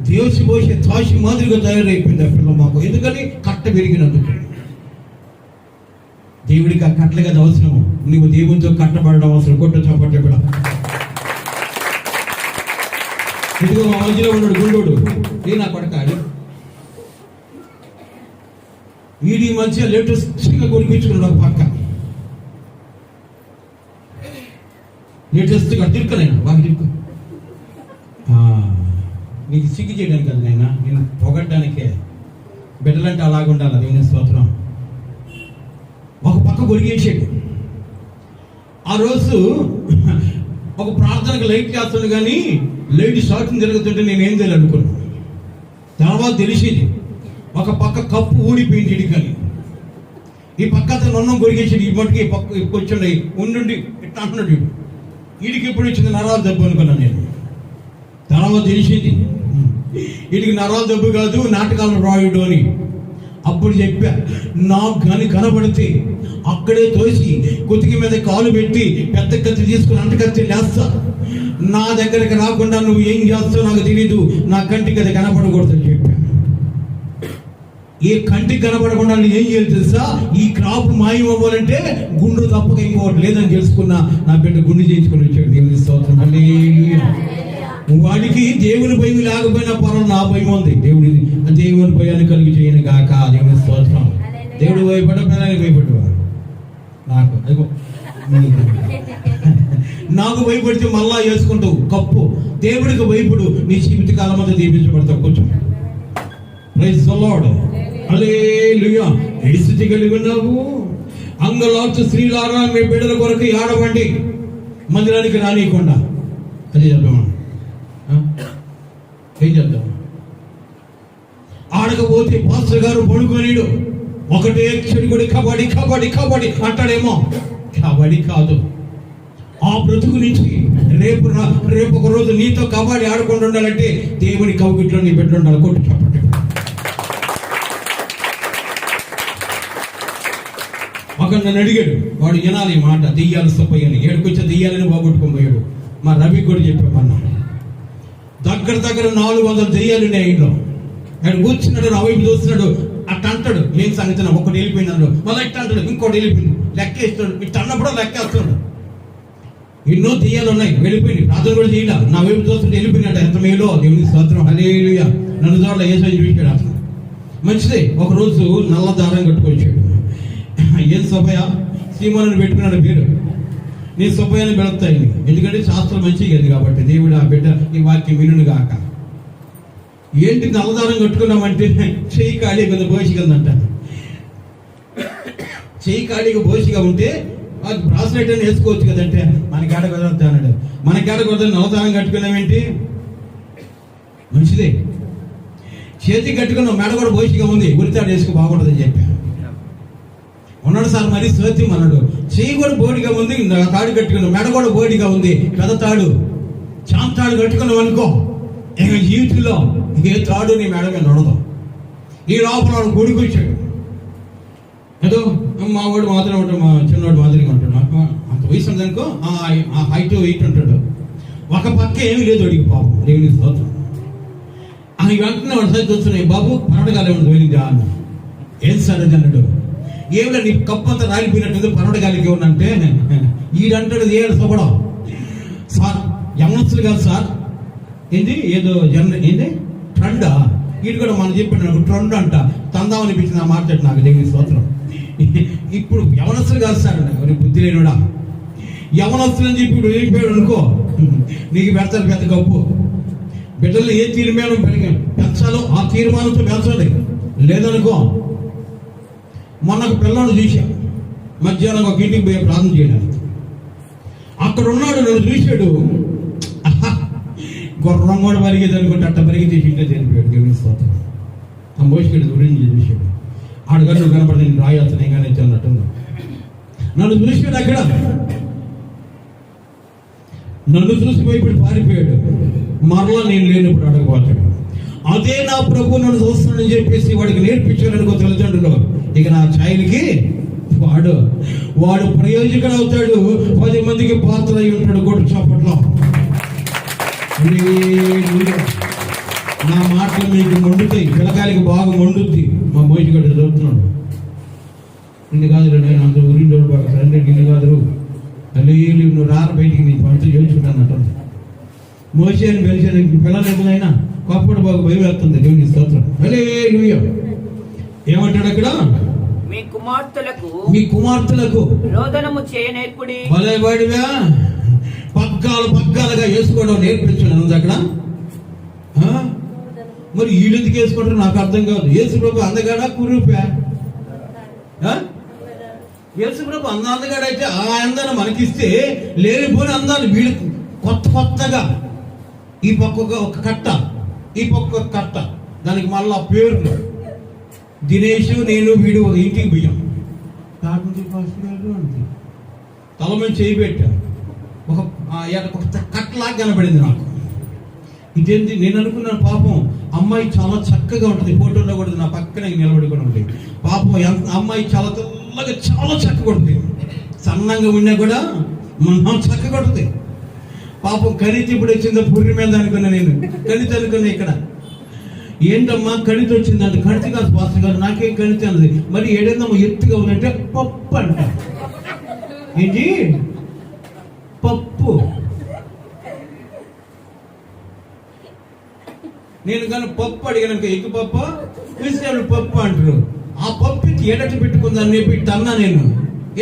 దేవసి పోసే తాసి మాదిరిగా తయారైపోయింది ఆ పిల్ల మొహం. ఎందుకని కట్ట పెరిగినందుకు. దేవుడికి ఆ కట్టలు కదా అవసరము. నువ్వు దేవునితో కట్టబడడం అవసరం. కొట్ట చప్పట్ల కూడా. ఇదిగో మా మధ్యలో ఉన్నాడు గుండోడు. ఏ నా కొడకాడు వీడి మధ్య లేటెస్ట్గా కొనిపించుకున్నాడు ఒక పక్క. లేటెస్ట్గా తిరుక్కనైనా బాగా తిరుక్కు. నీకు సిగ్గు చేయడానికి కదా నైనా, నేను పొగడ్డానికే. బిడ్డలంటే అలాగుండాలి. దేవుని స్తోత్రం. ఒక పక్క కొరిగేసాడు. ఆ రోజు ఒక ప్రార్థనకు లైట్ చేస్తాడు కానీ లైట్ షార్టింగ్ జరుగుతుంటే నేనేం చేయాలి అనుకున్నాను. తర్వాత తెలిసేది ఒక పక్క కప్పు ఊడిపోయింది ఇడికని. ఈ పక్క అతను అన్నం కొరిగేసాడు. ఈ మటుకు ఈ పక్క వచ్చండి ఉండి ఇట్లా అంటున్నాడు. వీడికి ఎప్పుడు వచ్చింది నరాలు దెబ్బ అనుకున్నాను నేను. తర్వాత తెలిసింది వీడికి నరాలు దెబ్బ కాదు, నాటకాలు రాయుడు అని. అప్పుడు చెప్పా, నాకు కానీ కనబడితే అక్కడే తోసి కుతికి మీద కాలు పెట్టి పెద్ద కత్తి తీసుకుని అంటకత్తి లేస్తా. నా దగ్గరికి రాకుండా నువ్వు ఏం చేస్తావు నాకు తెలీదు, నా కంటికి అది కనపడకూడదని చెప్పా. ఏ కంటికి కనపడకుండా నేను ఏం చేయాలి తెలుసా? ఈ క్రాప్ మాయం అవ్వాలంటే గుండు తప్పక ఇంకోటి లేదని తెలుసుకున్నా. నా బిడ్డ గుండు చేయించుకొని వచ్చాడు. దేవుని స్తోత్రం. హల్లెలూయా. వాడికి దేవుని భయం లేకపోయినా పర్వాలేదు, నా భయం ఉంది. దేవుని భయాన్ని కలిగి చేయను గాక. దేవుని స్తోత్రం. దేవుడు భయపడ్డ పిల్లలకి భయపడ్డవాడు. నాకు భయపడితే మళ్ళా వేసుకుంటావు కప్పు. దేవుడికి భయపడు, నీ జీవితకాలం అంతా దీపించబడతావు. కొంచెం ప్రైజ్ ది లార్డ్. హల్లెలూయా. ఏ స్థితి కలిగి ఉన్నావు? అంగలార్చు స్త్రీలారా మీ బిడ్డల కొరకు ఆడవండి, మందిరానికి రానియకుండా. అదే చెప్తామా? ఏం చెప్తాం? ఆడకపోతే పాస్టర్ గారు పడుకోనీడు. ఒకటే చెడుగుడి కబడ్డీ కబడ్డీ కబడ్డీ అంటాడేమో. కబడ్డీ కాదు. ఆ బ్రతుకు నుంచి రేపు ఒక రోజు నీతో కబడ్డీ ఆడకుండా ఉండాలంటే దేవుని కౌగిట్లో నీ బిడ్డలు ఉండాలి. కొట్టు చెప్పండి. ఒక నన్ను అడిగాడు, వాడు వినాలి మాట. దెయ్యాలు సొప్పయ్యని ఏడుకొచ్చే దెయ్యాలని బాగొట్టుకొని పోయాడు. మా రవి కూడా చెప్పామన్నా, దగ్గర 400 దెయ్యాలు ఉన్నాయి ఇంట్లో. ఆయన కూర్చున్నాడు, నా వైపు చూస్తున్నాడు. అట్ట అంటాడు, ఏం సంగతి ఒకటి వెళ్ళిపోయింది అన్నాడు. మళ్ళీ ఇట్ట అంటాడు, ఇంకోటి వెళ్ళిపోయింది. లెక్కేస్తాడు. ఇట్ట అన్నప్పుడు లెక్కేస్తున్నాడు. ఎన్నో దెయ్యాలు ఉన్నాయి, వెళ్ళిపోయింది. ప్రార్థన కూడా చేయాల. నా వైపు చూస్తుంటే వెళ్ళిపోయినట్టు. ఎంత మేలో. దేవుని స్తోత్రం. హల్లెలూయా. నన్ను చోట్ల ఏసై చూపించాడు అతను. మంచిదే. ఒకరోజు నల్ల దారం కట్టుకొచ్చాడు. ఏం సభయ శ్రీమోనని పెట్టుకున్నాడు పేరు. నీ సభయాన్ని పెడతాయి, ఎందుకంటే శాస్త్రం మంచిగా కదా కాబట్టి. దేవుడు ఆ బిడ్డ ఈ వాక్యం వినును గాక. ఏంటి నల్లదారం కట్టుకున్నామంటే చెయ్యి ఖాళీ కదా బోసిగందంట. చెయ్యి ఖాళీగా బోసిగా ఉంటే బ్రాస్లెట్ అని వేసుకోవచ్చు కదంటే మనకేడ కుదరద్దు అన్నాడు. మనకేడ కుదరదు, నల్లదారం కట్టుకున్నామేంటి? మంచిదే. చేతికి కట్టుకున్నాం, మెడ కూడా బోసిగా ఉంది, గురితాడు వేసుకో బాగుంటుందని చెప్పాను. ఉన్నాడు సార్ మరి సత్యం అన్నాడు. చెయ్యి కూడా బోడిగా ఉంది, తాడు కట్టుకున్నావు. మెడ కూడా బోడిగా ఉంది, పెద్ద తాడు చాంతాడు కట్టుకున్నావు అనుకో, ఇక జీవితంలో ఏ తాడు నీ మెడ మీద నడదు. ఈ లోపల గుడికి వచ్చాడు. ఏదో మా వాడు మాత్రం ఉంటాడు, మా చిన్నవాడు మాదిరిగా ఉంటాడు. అంత వయసు ఉందనుకో, ఆ హైట్ వెయిట్ ఉంటాడు. ఒక పక్క ఏమీ లేదు వాడికి పాపం. దేవుని స్తోత్రం. ఆయన వెంటనే వాడు సరి చూస్తున్నాయి, బాబు పరడగాలి ఏమన్నా వెళ్ళిందా అన్న. ఏం సార్ అది అన్నాడు. ఏమిలా నీ కప్పంతా రాలిపోయినట్టు పరడగాలికి ఏమన్నంటే ఈడంటాడు ఏడు సొప్పడం. సార్ యమనస్తులు కాదు సార్, ఏంటి ఏదో ఏంటి ట్రెండా. వీడు కూడా మనం చెప్పాడు నాకు ట్రెండ్ అంట. తందాం అనిపించింది ఆ మాట నాకు. దేవుని స్తోత్రం. ఇప్పుడు యవనస్తులు కాదు సార్, బుద్ధి లేనివాడా. యవనస్తులు అని చెప్పి ఇప్పుడు వెళ్ళిపోయాడు అనుకో, నీకు పెడతారు పెద్ద గప్పు. బిడ్డలు ఏ తీర్మానం పెంచాలో ఆ తీర్మానంతో పెంచాలి. లేదనుకో, మొన్నకు పిల్లలు చూశాం, మధ్యాహ్నం ఒక ఇంటికి పోయి ప్రార్థన చేయడానికి. అక్కడ ఉన్నాడు, నన్ను చూశాడు. గుర్రం కూడా పరిగెత్తి అనుకుంటే అట్ట పరిగెత్తి ఇంట్లో చనిపోయాడు. దేవుని స్తోత్రం. ఆ మోసుకెళ్ళి గురించి చూశాడు. ఆడుగారు నువ్వు కనపడి నేను రాయాల్సిన కానీ అన్నట్టు నన్ను చూశాడు. అక్కడ నన్ను చూసి పోయి పారిపోయాడు. మరలా నేను లేనప్పుడు అడగబోతాడు. అదే నా ప్రభు నన్ను చూస్తున్నాడని చెప్పేసి వాడికి నేర్పించారనుకో తల్లిదండ్రులు, ఇక నా ఛాయలకి వాడు ప్రయోజకుడు అవుతాడు, 10 మందికి పాత్ర అయి ఉంటాడు. కొట్టు చప్పట్లో. నా మాటలు మీకు మండుతాయి, పిల్లకాయలకి బాగా మండుద్ది. మా మోసిగడ్డ చదువుతున్నాడు, ఇన్ని కాదురు నేను అంత ఊరిలో రండి, ఇన్ని కాదురు అల్లి నువ్వు రార బయటికి నీ పంట చేయించుకుంటాను. మోసి అని పిలిచాను, పిల్లలు ఎదురైనా కప్పుడు బాగా భయం వేస్తుంది. దేవుని స్తోత్రం. అలే ఏమంటాడు అక్కడ? మీ కుమార్తెలకు రోదనము చేయనేర్పుడి. బలైవాడిగా పగ్గాలుగా వేసుకోవడం నేర్పించడం ఉంది అక్కడ. మరి ఈడెందుకు వేసుకుంటారు నాకు అర్థం కాదు. యేసు ప్రభు అందగాడా కురూపా? యేసు ప్రభు అందగాడు అయితే ఆ అందాన్ని మనకిస్తే లేనిపోని అందాలు వీళ్ళు కొత్తగా ఈ పక్క ఒక కట్ట, ఈ పక్క ఒక కట్ట, దానికి మళ్ళా పేర్లు దినేష్ నేను వీడు ఒక ఇంటికి పోయాం. తల మీద చేయి పెట్టా, ఒక కట్టలాగా కనబడింది నాకు. ఇదేంటి నేను అనుకున్నాను, పాపం అమ్మాయి చాలా చక్కగా ఉంటుంది, ఫోటోలో కూడా నా పక్కన నిలబడి కూడా ఉంటుంది. పాపం అమ్మాయి చాలా తెల్లగా చాలా చక్కగా ఉంటుంది, సన్నంగా ఉన్నా కూడా మనం చక్కగా ఉంటుంది. పాపం కణితి ఇప్పుడు వచ్చిందో పుర్రి మీద అనుకున్నా, నేను కణితి అనుకున్నా. ఇక్కడ ఏంటమ్మా కణితి వచ్చిందంటే, కణితి కాదు పాస్టర్ గారు నాకేం కణితి అన్నది. మరి ఏడేందమ్మా ఎత్తుగా ఉందంటే పప్పు అంట. ఏంటి పప్పు? నేను కానీ పప్పు అడిగాను, ఎగ్గు పప్పు వెజిటేబుల్ పప్పు అంటారు. ఆ పప్పు ఎడట్లు పెట్టుకుందాన్ని పెట్టి అన్నా నేను.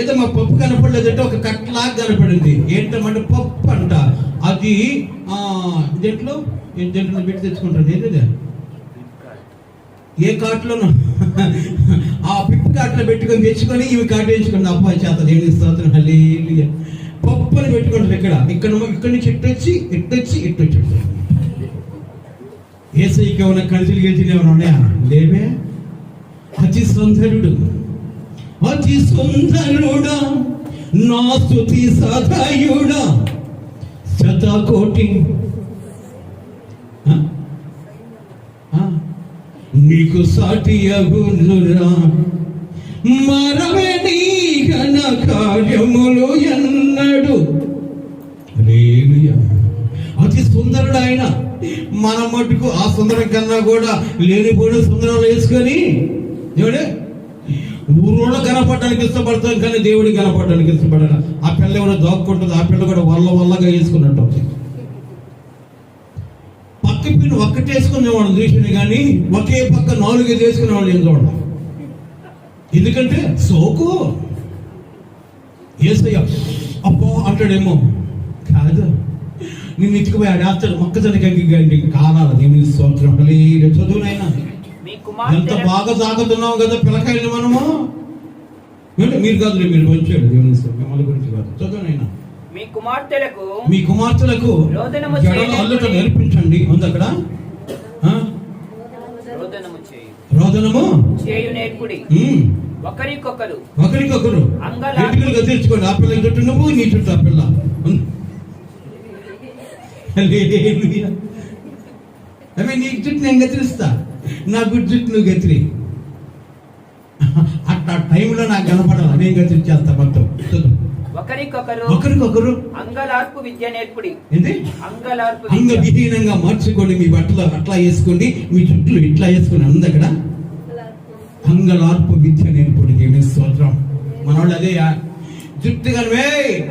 ఏదో మా పప్పు కనపడలేదంటే ఒక కట్టలాగా కనపడింది. ఏంటంటే పప్పు అంట. అది దేంట్లో పెట్టి తెచ్చుకుంటారు. ఏదేదా ఏ కాట్లోనూ ఆ పిప్పు కాట్లో పెట్టుకొని తెచ్చుకొని ఇవి కాటు వేసుకుంది అబ్బాయి చేత. దేవుని స్తోత్రం. హల్లెలూయా. పప్పుని పెట్టుకుంటారు ఇక్కడి నుంచి ఇట్టొచ్చి యేసయ్యకి ఉన్న కణితులు గెలిచిన ఏమైనా ఉన్నాయా? లేవే. అతి సుందరుడా నా స్తుతి సదాయుడా, శతకోటి నీకు సాటి అగునురా, మరవే నీ ఘన కార్యములు ఎన్నడు. హల్లెలూయా. అతి సుందరుడు ఆయన. మన మటుకు ఆ సుందరం కన్నా కూడా లేనిపోయిన సుందరాలు వేసుకొని దేవుడే ఊరోళ్ళ కనపడడానికి ఇష్టపడతాం, కానీ దేవుడికి కనపడడానికి ఇష్టపడాలి. ఆ పిల్ల కూడా దాక్కుంటుంది, ఆ పిల్ల కూడా వల్లగా వేసుకున్నట్టు. పక్క పిన్ను ఒక్కటేసుకునేవాడు చూసిన, కానీ ఒకే పక్క 4 వేసుకునేవాళ్ళు ఏం చూడడం. ఎందుకంటే సోకు యేసయ్య అబ్బా అంటాడేమో, కాదు నేను ఇచ్చిపోయాడు ఆస్తాడు మొక్కజొన్న గంగి కాలాలి. నేను స్తోత్రం. చదువునైనా ఎంత బాగా సాగుతున్నావు కదా పిల్లకాయలు మనము. మీరు కాదు, మీరు వచ్చాడు దేవుని మిమ్మల్ని గురించి కాదు. చదువునైనా మీ కుమార్తెలకు అల్లుట నేర్పించండి. ఉంది అక్కడ రోదనము చేయు నేర్పుడి. ఒకరికొకరు ఎటుకలు గదిర్చుకోండి. ఆ పిల్ల చుట్టూ నువ్వు, నీ చుట్టూ ఆ పిల్ల. నీకు చుట్టూ నేను గతిరిస్తా, నా గుడ్డు చుట్టూ నువ్వు గతిరి. అట్లా టైంలో నాకు కనపడాలి, నేను గతిరిచేస్తా మొత్తం. ఒకరికొకరు అంగలార్పు విద్య నేర్పుడి. ఏంటి? అంగవిహీనంగా మార్చుకోండి. మీ బట్టలు అట్లా వేసుకోండి, మీ చుట్టూ ఇట్లా వేసుకోండి. అంది అక్కడ అంగలార్పు విద్య నేర్పుడి. దేవుని స్తోత్రం. మన వాళ్ళు అదే జుట్టు కానీ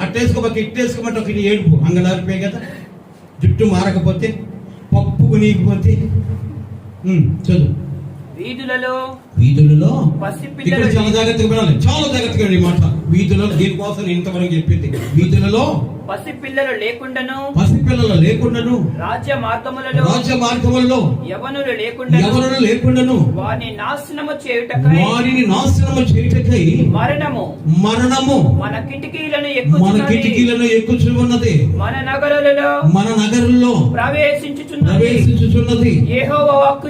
అట్టేసుకోబట్టి ఇట్టేసుకోమంటే ఒకటి ఏడుపు. అంగలార్పే కదా. జుట్టు మారకపోతే, పప్పు నీకపోతే. చదువు. వీధులలో ఇక్కడ చాలా జాగ్రత్తగా వినాలి, చాలా జాగ్రత్తగా ఈ మాట. వీధులలో దీనికోసం ఇంతవరకు చెప్పింది. వీధులలో పసిపిల్లలు లేకుండాను రాజ్య మార్గములలో యవనులు లేకుండాను వారిని నాశనము చేయుటకై మరణము మన కిటికీలను ఎక్కుచున్నది. మన నగరులలో ప్రవేశించుచున్నది. యెహోవా వాక్కు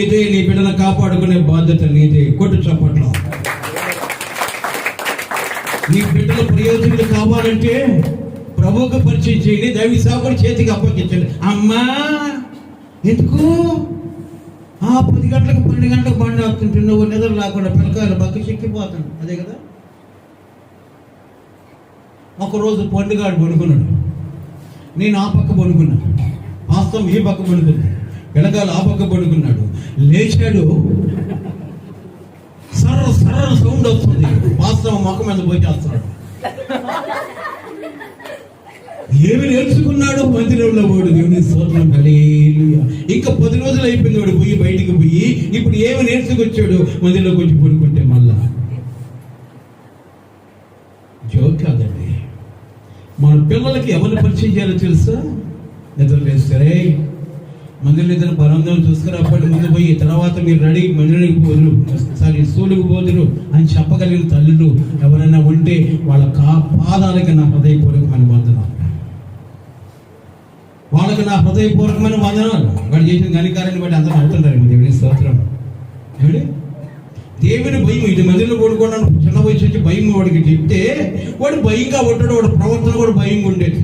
ఇదే. నీ బిడ్డను కాపాడుకునే బాధ్యత నీదే. కొట్టు చప్పట్లు. నీ బిడ్డల ప్రయోజకులు కావాలంటే ప్రభువుకు పరిచయం చేయండి, దైవ సేవకుడి చేతికి అప్పగించండి. అమ్మా ఎందుకు 10 గంటలకు 12 గంటలకు బండి ఆపుతుంటే నువ్వు నిద్ర లేకుండా పిల్లకాయలు బక్క చిక్కిపోతాను. అదే కదా. ఒకరోజు పండుగాడు పడుకున్నాడు, నేను ఆ పక్క పడుకున్నా, వాస్తవం ఈ పక్క పడుకున్నా, పిల్లకాయలు ఆ పక్క పడుకున్నాడు. లేచాడు, సర్ర సర్ర సౌండ్ వస్తుంది, వాస్తవం మొక్క మీద పోయి చేస్తున్నాడు. ఏమి నేర్చుకున్నాడు? మందిరంలో వాడు దేవుని స్తోత్రం హల్లెలూయా. ఇంకా 10 రోజులు అయిపోయింది వాడు పోయి బయటికి పోయి. ఇప్పుడు ఏమి నేర్చుకొచ్చాడు? మందిరంలోకి వచ్చి పడుకుంటే మళ్ళా జోక్ కాదండి. మన పిల్లలకి ఎవరిని పరిచయం చేయాలో తెలుసా? నిద్ర లేస్తారే మందిరం నిద్ర బలంగా చూసుకురాపడి ముందు పోయి తర్వాత మీరు రెడీ మందిరానికి పోదురు, స్కూలుకు పోదురు అని చెప్పగలిగిన తల్లులు ఎవరైనా ఉంటే వాళ్ళ పాదాలకి నా హృదయపూర్వకమైన వందనాలు. వాళ్ళకి నా హృదయపూర్వకమైన వందనాలు. వాడు చేసిన ఘనికారాన్ని బట్టి అందరూ అవుతుంటారు. దేవుని స్తోత్రం. ఏమిటి దేవుని భయం. ఇది మందిరంలో పడుకున్నాను, చిన్న వయసు వచ్చి భయం వాడికి చెప్తే వాడు భయంగా ఉంటాడు, వాడు ప్రవర్తన కూడా భయంగా ఉండేది.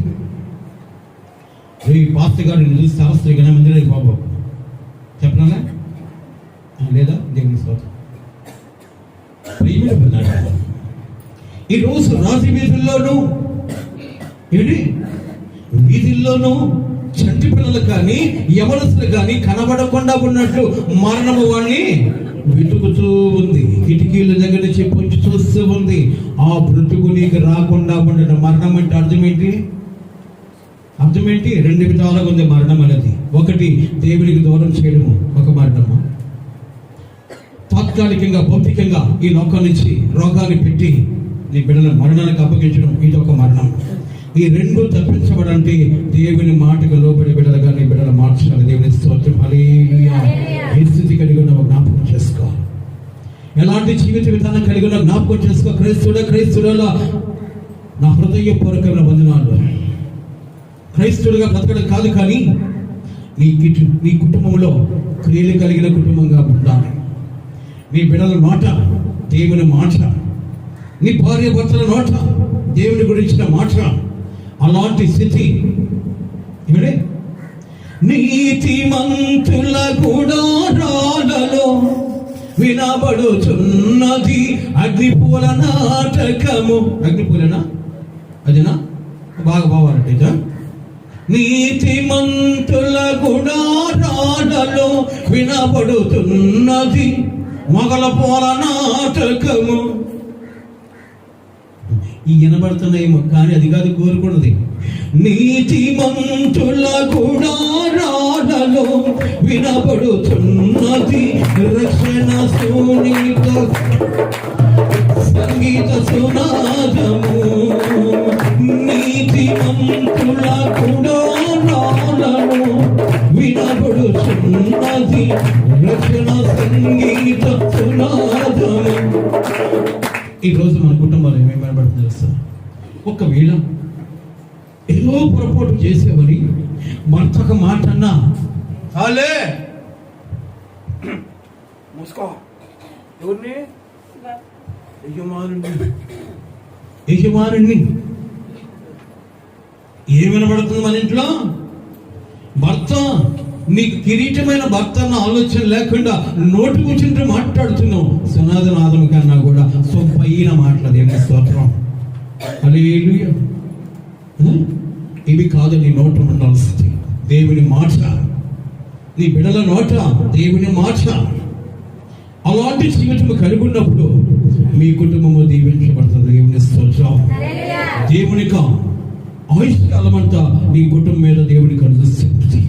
ఈ పాస్టర్ గారు చూసి శాస్త్రి కదా మందిరానికి బాబు చెప్పనా లేదా? దేవుని స్తోత్రం. భయమే పొందాడు. ఈరోజు రాజు వీధుల్లోనూ వీధుల్లోనూ చంటి పిల్లలు కానీ యవనస్తులు కానీ కనబడకుండా ఉన్నట్లు మరణము వాడిని వెతుకుతూ ఉంది. కిటికీల దగ్గర నుంచి పొంచి చూస్తూ ఉంది. ఆ బ్రతుకు నీకు రాకుండా ఉండడం. మరణం అంటే అర్థం ఏంటి? 2 విధాలుగా ఉంది మరణం అనేది. ఒకటి దేవునికి దూరం చేయడము ఒక మరణము, తాత్కాలికంగా భౌతికంగా ఈ లోకం నుంచి రోగాన్ని పెట్టి నీ బిడ్డల మరణానికి అప్పగించడం, ఇది ఒక మరణం. ఈ 2 తప్పించబడంటే దేవుని మాటకు లోబడి బిడ్డలుగా నీ బిడ్డలు మార్చాలి. దేవుని స్తోత్రం హల్లెలూయా. ఏ స్థితి కలిగి ఉన్నావో జ్ఞాపకం చేసుకో, ఎలాంటి జీవిత విధానం కలిగి ఉన్నావో జ్ఞాపకం చేసుకో. క్రైస్తుడులా నా హృదయపూర్వకమైన వందనాలు. క్రైస్తుడుగా బ్రతకడం కాదు, కానీ నీ కుటుంబంలో క్రియలు కలిగిన కుటుంబంగా ఉండాలి. నీ బిడ్డల మాట దేవుని మాట, నీ భార్య భర్తల నోట దేవుని గురించిన మాట. అలాంటి స్థితి నీతిమంతుల గుడారాలలో వినబడుచున్నది అగ్నిపూల నాటకము. అగ్నిపూలనా? అదేనా? బాగా బావాలంటే నీతిమంతుల గుడారాలలో వినబడుతున్నది మొగల పూల నాటకము. ఈ వినబడుతున్నాయేమో, కానీ అది కాదు కోరుకున్నది. నీతిమంతుల గుడారాలలో వినబడుతున్నది రక్షణ సునీత సంగీత సునాదము. నీతిమంతుల గుడారాలలో వినబడుతున్నది రక్షణ సంగీత సునాదము. ఈరోజు మన కుటుంబాలు ఏమేమి వినబడుతుంది తెలుసా? ఒకవేళ ఏదో పొరపాటు చేసేవని భర్త ఒక మాట అన్నా చాలే మూసుకో. ఎవరిని? యజమానుణ్ణి. ఏం వినబడుతుంది మన ఇంట్లో? భర్త నీకు కిరీటమైన భర్త అన్న ఆలోచన లేకుండా నోటు కూర్చుంటూ మాట్లాడుతున్నావు. సునాదనాదం కన్నా కూడా సొప్పైన మాటలు. దేవుని స్తోత్రం హల్లెలూయా. ఇవి కాదు నీ నోట ఉండాల్సింది. దేవుని మాట, నీ బిడ్డల నోట దేవుని మాట. అలాంటి జీవితం కలిగి ఉన్నప్పుడు మీ కుటుంబము దీవించబడుతుంది. దేవుని స్తోత్రం. దేవునికి ఆయుష్కాలం అంతా నీ కుటుంబం మీద దేవునికి అనుగ్రహిస్తుంది.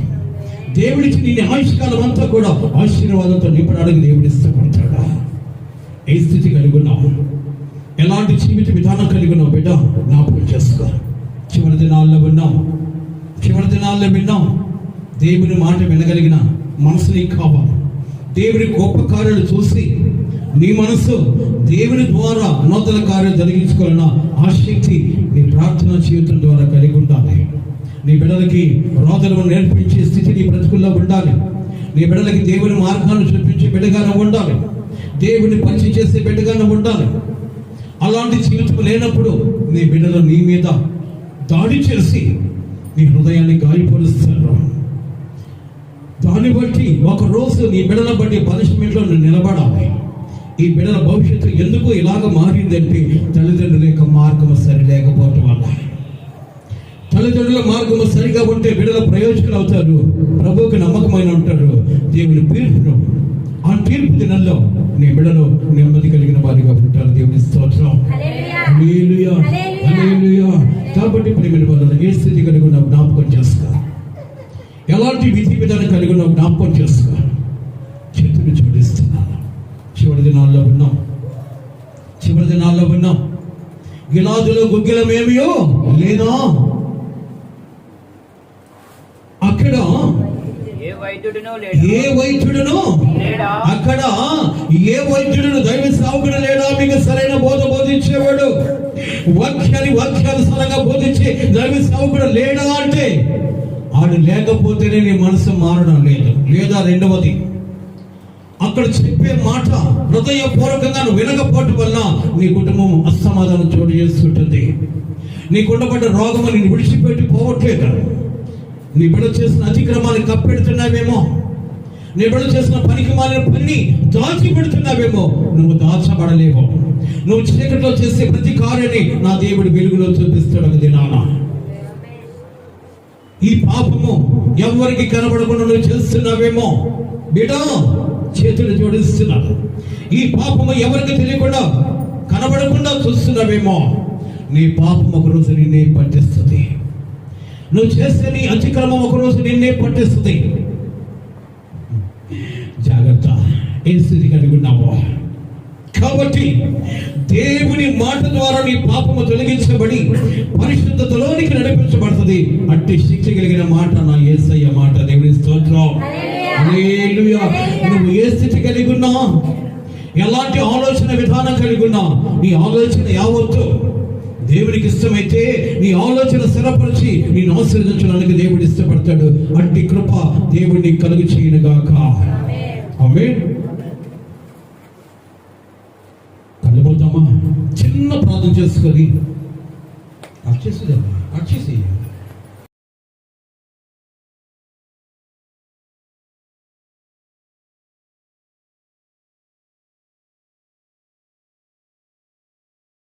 దేవుడికి నీ ఆయుష్కాలం అంతా కూడా ఆశీర్వాదంతో నింపడానికి దేవుడు ఇష్టపడతాడా? ఏ స్థితి కలిగి ఉన్నావు? ఎలాంటి జీవిత విధానం కలిగి ఉన్నావు? బిడ్డ జ్ఞాపకం చేసుకో. చివరి దినాల్లో విన్నాం. దేవుని మాట వినగలిగిన మనసు నీకు కావాలి. దేవుని గొప్ప కార్యాలు చూసి నీ మనసు దేవుని ద్వారా నూతన కార్యాలు జరిగించుకోవాలన్న ఆసక్తి నీ ప్రార్థనా జీవితం ద్వారా కలిగి ఉండాలి. నీ బిడ్డలకి రోదనను నేర్పించే స్థితి నీ బ్రతుకుల్లో ఉండాలి. నీ బిడ్డలకి దేవుని మార్గాన్ని చూపించే బిడ్డగానే ఉండాలి. దేవుని పరిచయం చేసే బిడ్డగానే ఉండాలి. అలాంటి జీవితం లేనప్పుడు నీ బిడ్డలు నీ మీద దాడి చేసి నీ హృదయాన్ని గాయపరుస్తారు. దాన్ని బట్టి ఒక రోజు నీ బిడ్డల బట్టి పనిష్మెంట్లో నువ్వు నిలబడాలి. ఈ బిడ్డల భవిష్యత్తు ఎందుకు ఇలాగ మారిందంటే తల్లిదండ్రుల యొక్క మార్గము సరి లేకపోవటం వల్ల. తల్లిదండ్రుల మార్గము సరిగా ఉంటే బిడ్డల ప్రయోజకులు అవుతారు, ప్రభువుకి నమ్మకమైన ఉంటారు. దేవుని తీర్పును ఆ తీర్పు దినంలో నీ బిడ్డలు నెమ్మది కలిగిన వారిగా ఉంటారు. దేవుని స్తోత్రం. హల్లెలూయా, హల్లెలూయా. కాబట్టి ప్రేమిన వాళ్ళని ఏ స్థితి కలిగి ఉన్న జ్ఞాపకం చేసుకో, ఎలాంటి విధి విధానం కలిగి ఉన్న జ్ఞాపకం చేసుకో. చేతులు జోడిస్తున్నాను. చివరి దినాల్లో ఉన్నాం. గిలాదులో గుగ్గిలమేమియో లేదా, అక్కడ ఏ వైద్యుడును అక్కడ ఏ వైద్యుడును దైవ సేవకుడు లేడా? మీకు సరైన బోధ బోధించేవాడు, వాక్యానుసారంగా బోధించే దైవ సేవకుడు లేడా అంటే ఆడు లేకపోతేనే నీ మనసు మారడం లేదు. లేదా రెండవది, అక్కడ చెప్పే మాట హృదయపూర్వకంగా నువ్వు వినకపోవటం వల్ల నీ కుటుంబం అసమాధానం చోటు చేస్తుంటుంది. నీకు ఉండబడ్డ రోగము నేను విడిచిపెట్టి పోవట్లేదు. నీ బిడ్డ చేసిన అతిక్రమాన్ని కప్పెడుతున్నావేమో, నీ బిడ్డ చేసిన పనికి మాలిన పని దాచిపెడుతున్నావేమో. నువ్వు దాచబడలేవు. నువ్వు చీకట్లో చేసే ప్రతి కార్యాన్ని నా దేవుడు వెలుగులో చూపిస్తాడు. ఒక దినాన ఈ పాపము ఎవరికి కనబడకుండా నువ్వు చేస్తున్నావేమో. బిడ్డ చేతులు జోడిస్తున్నారు. ఈ పాపము ఎవరికి తెలియకుండా కనబడకుండా చూస్తున్నావేమో. నీ పాపం ఒకరోజు నిన్నే పట్టిస్తుంది. నువ్వు చేస్తే నీ అతిక్రమం ఒకరోజు నిన్నే పట్టిస్తుంది. జాగ్రత్త, ఏ స్థితి కలిగి ఉన్నావో. కాబట్టి దేవుని మాట ద్వారా నీ పాపము తొలగించబడి పరిశుద్ధతలోనికి నడిపించబడుతుంది. అట్టి శిక్ష కలిగిన మాట నా యేసయ్య మాట. దేవుని స్తోత్రం. హల్లెలూయా. నువ్వు ఏ స్థితి కలిగి ఉన్నా, ఎలాంటి ఆలోచన విధానం కలిగి ఉన్నా, నీ ఆలోచన యావత్తు దేవునికి ఇష్టమైతే నీ ఆలోచన స్థిరపరిచి నేను ఆశీర్వదించడానికి దేవుడు ఇష్టపడతాడు. అట్టి కృప దేవుడిని కలుగు చేయనుగాక. ఆమేన్. కలుగుతామా? చిన్న ప్రార్థన చేసుకొని అర్చేసి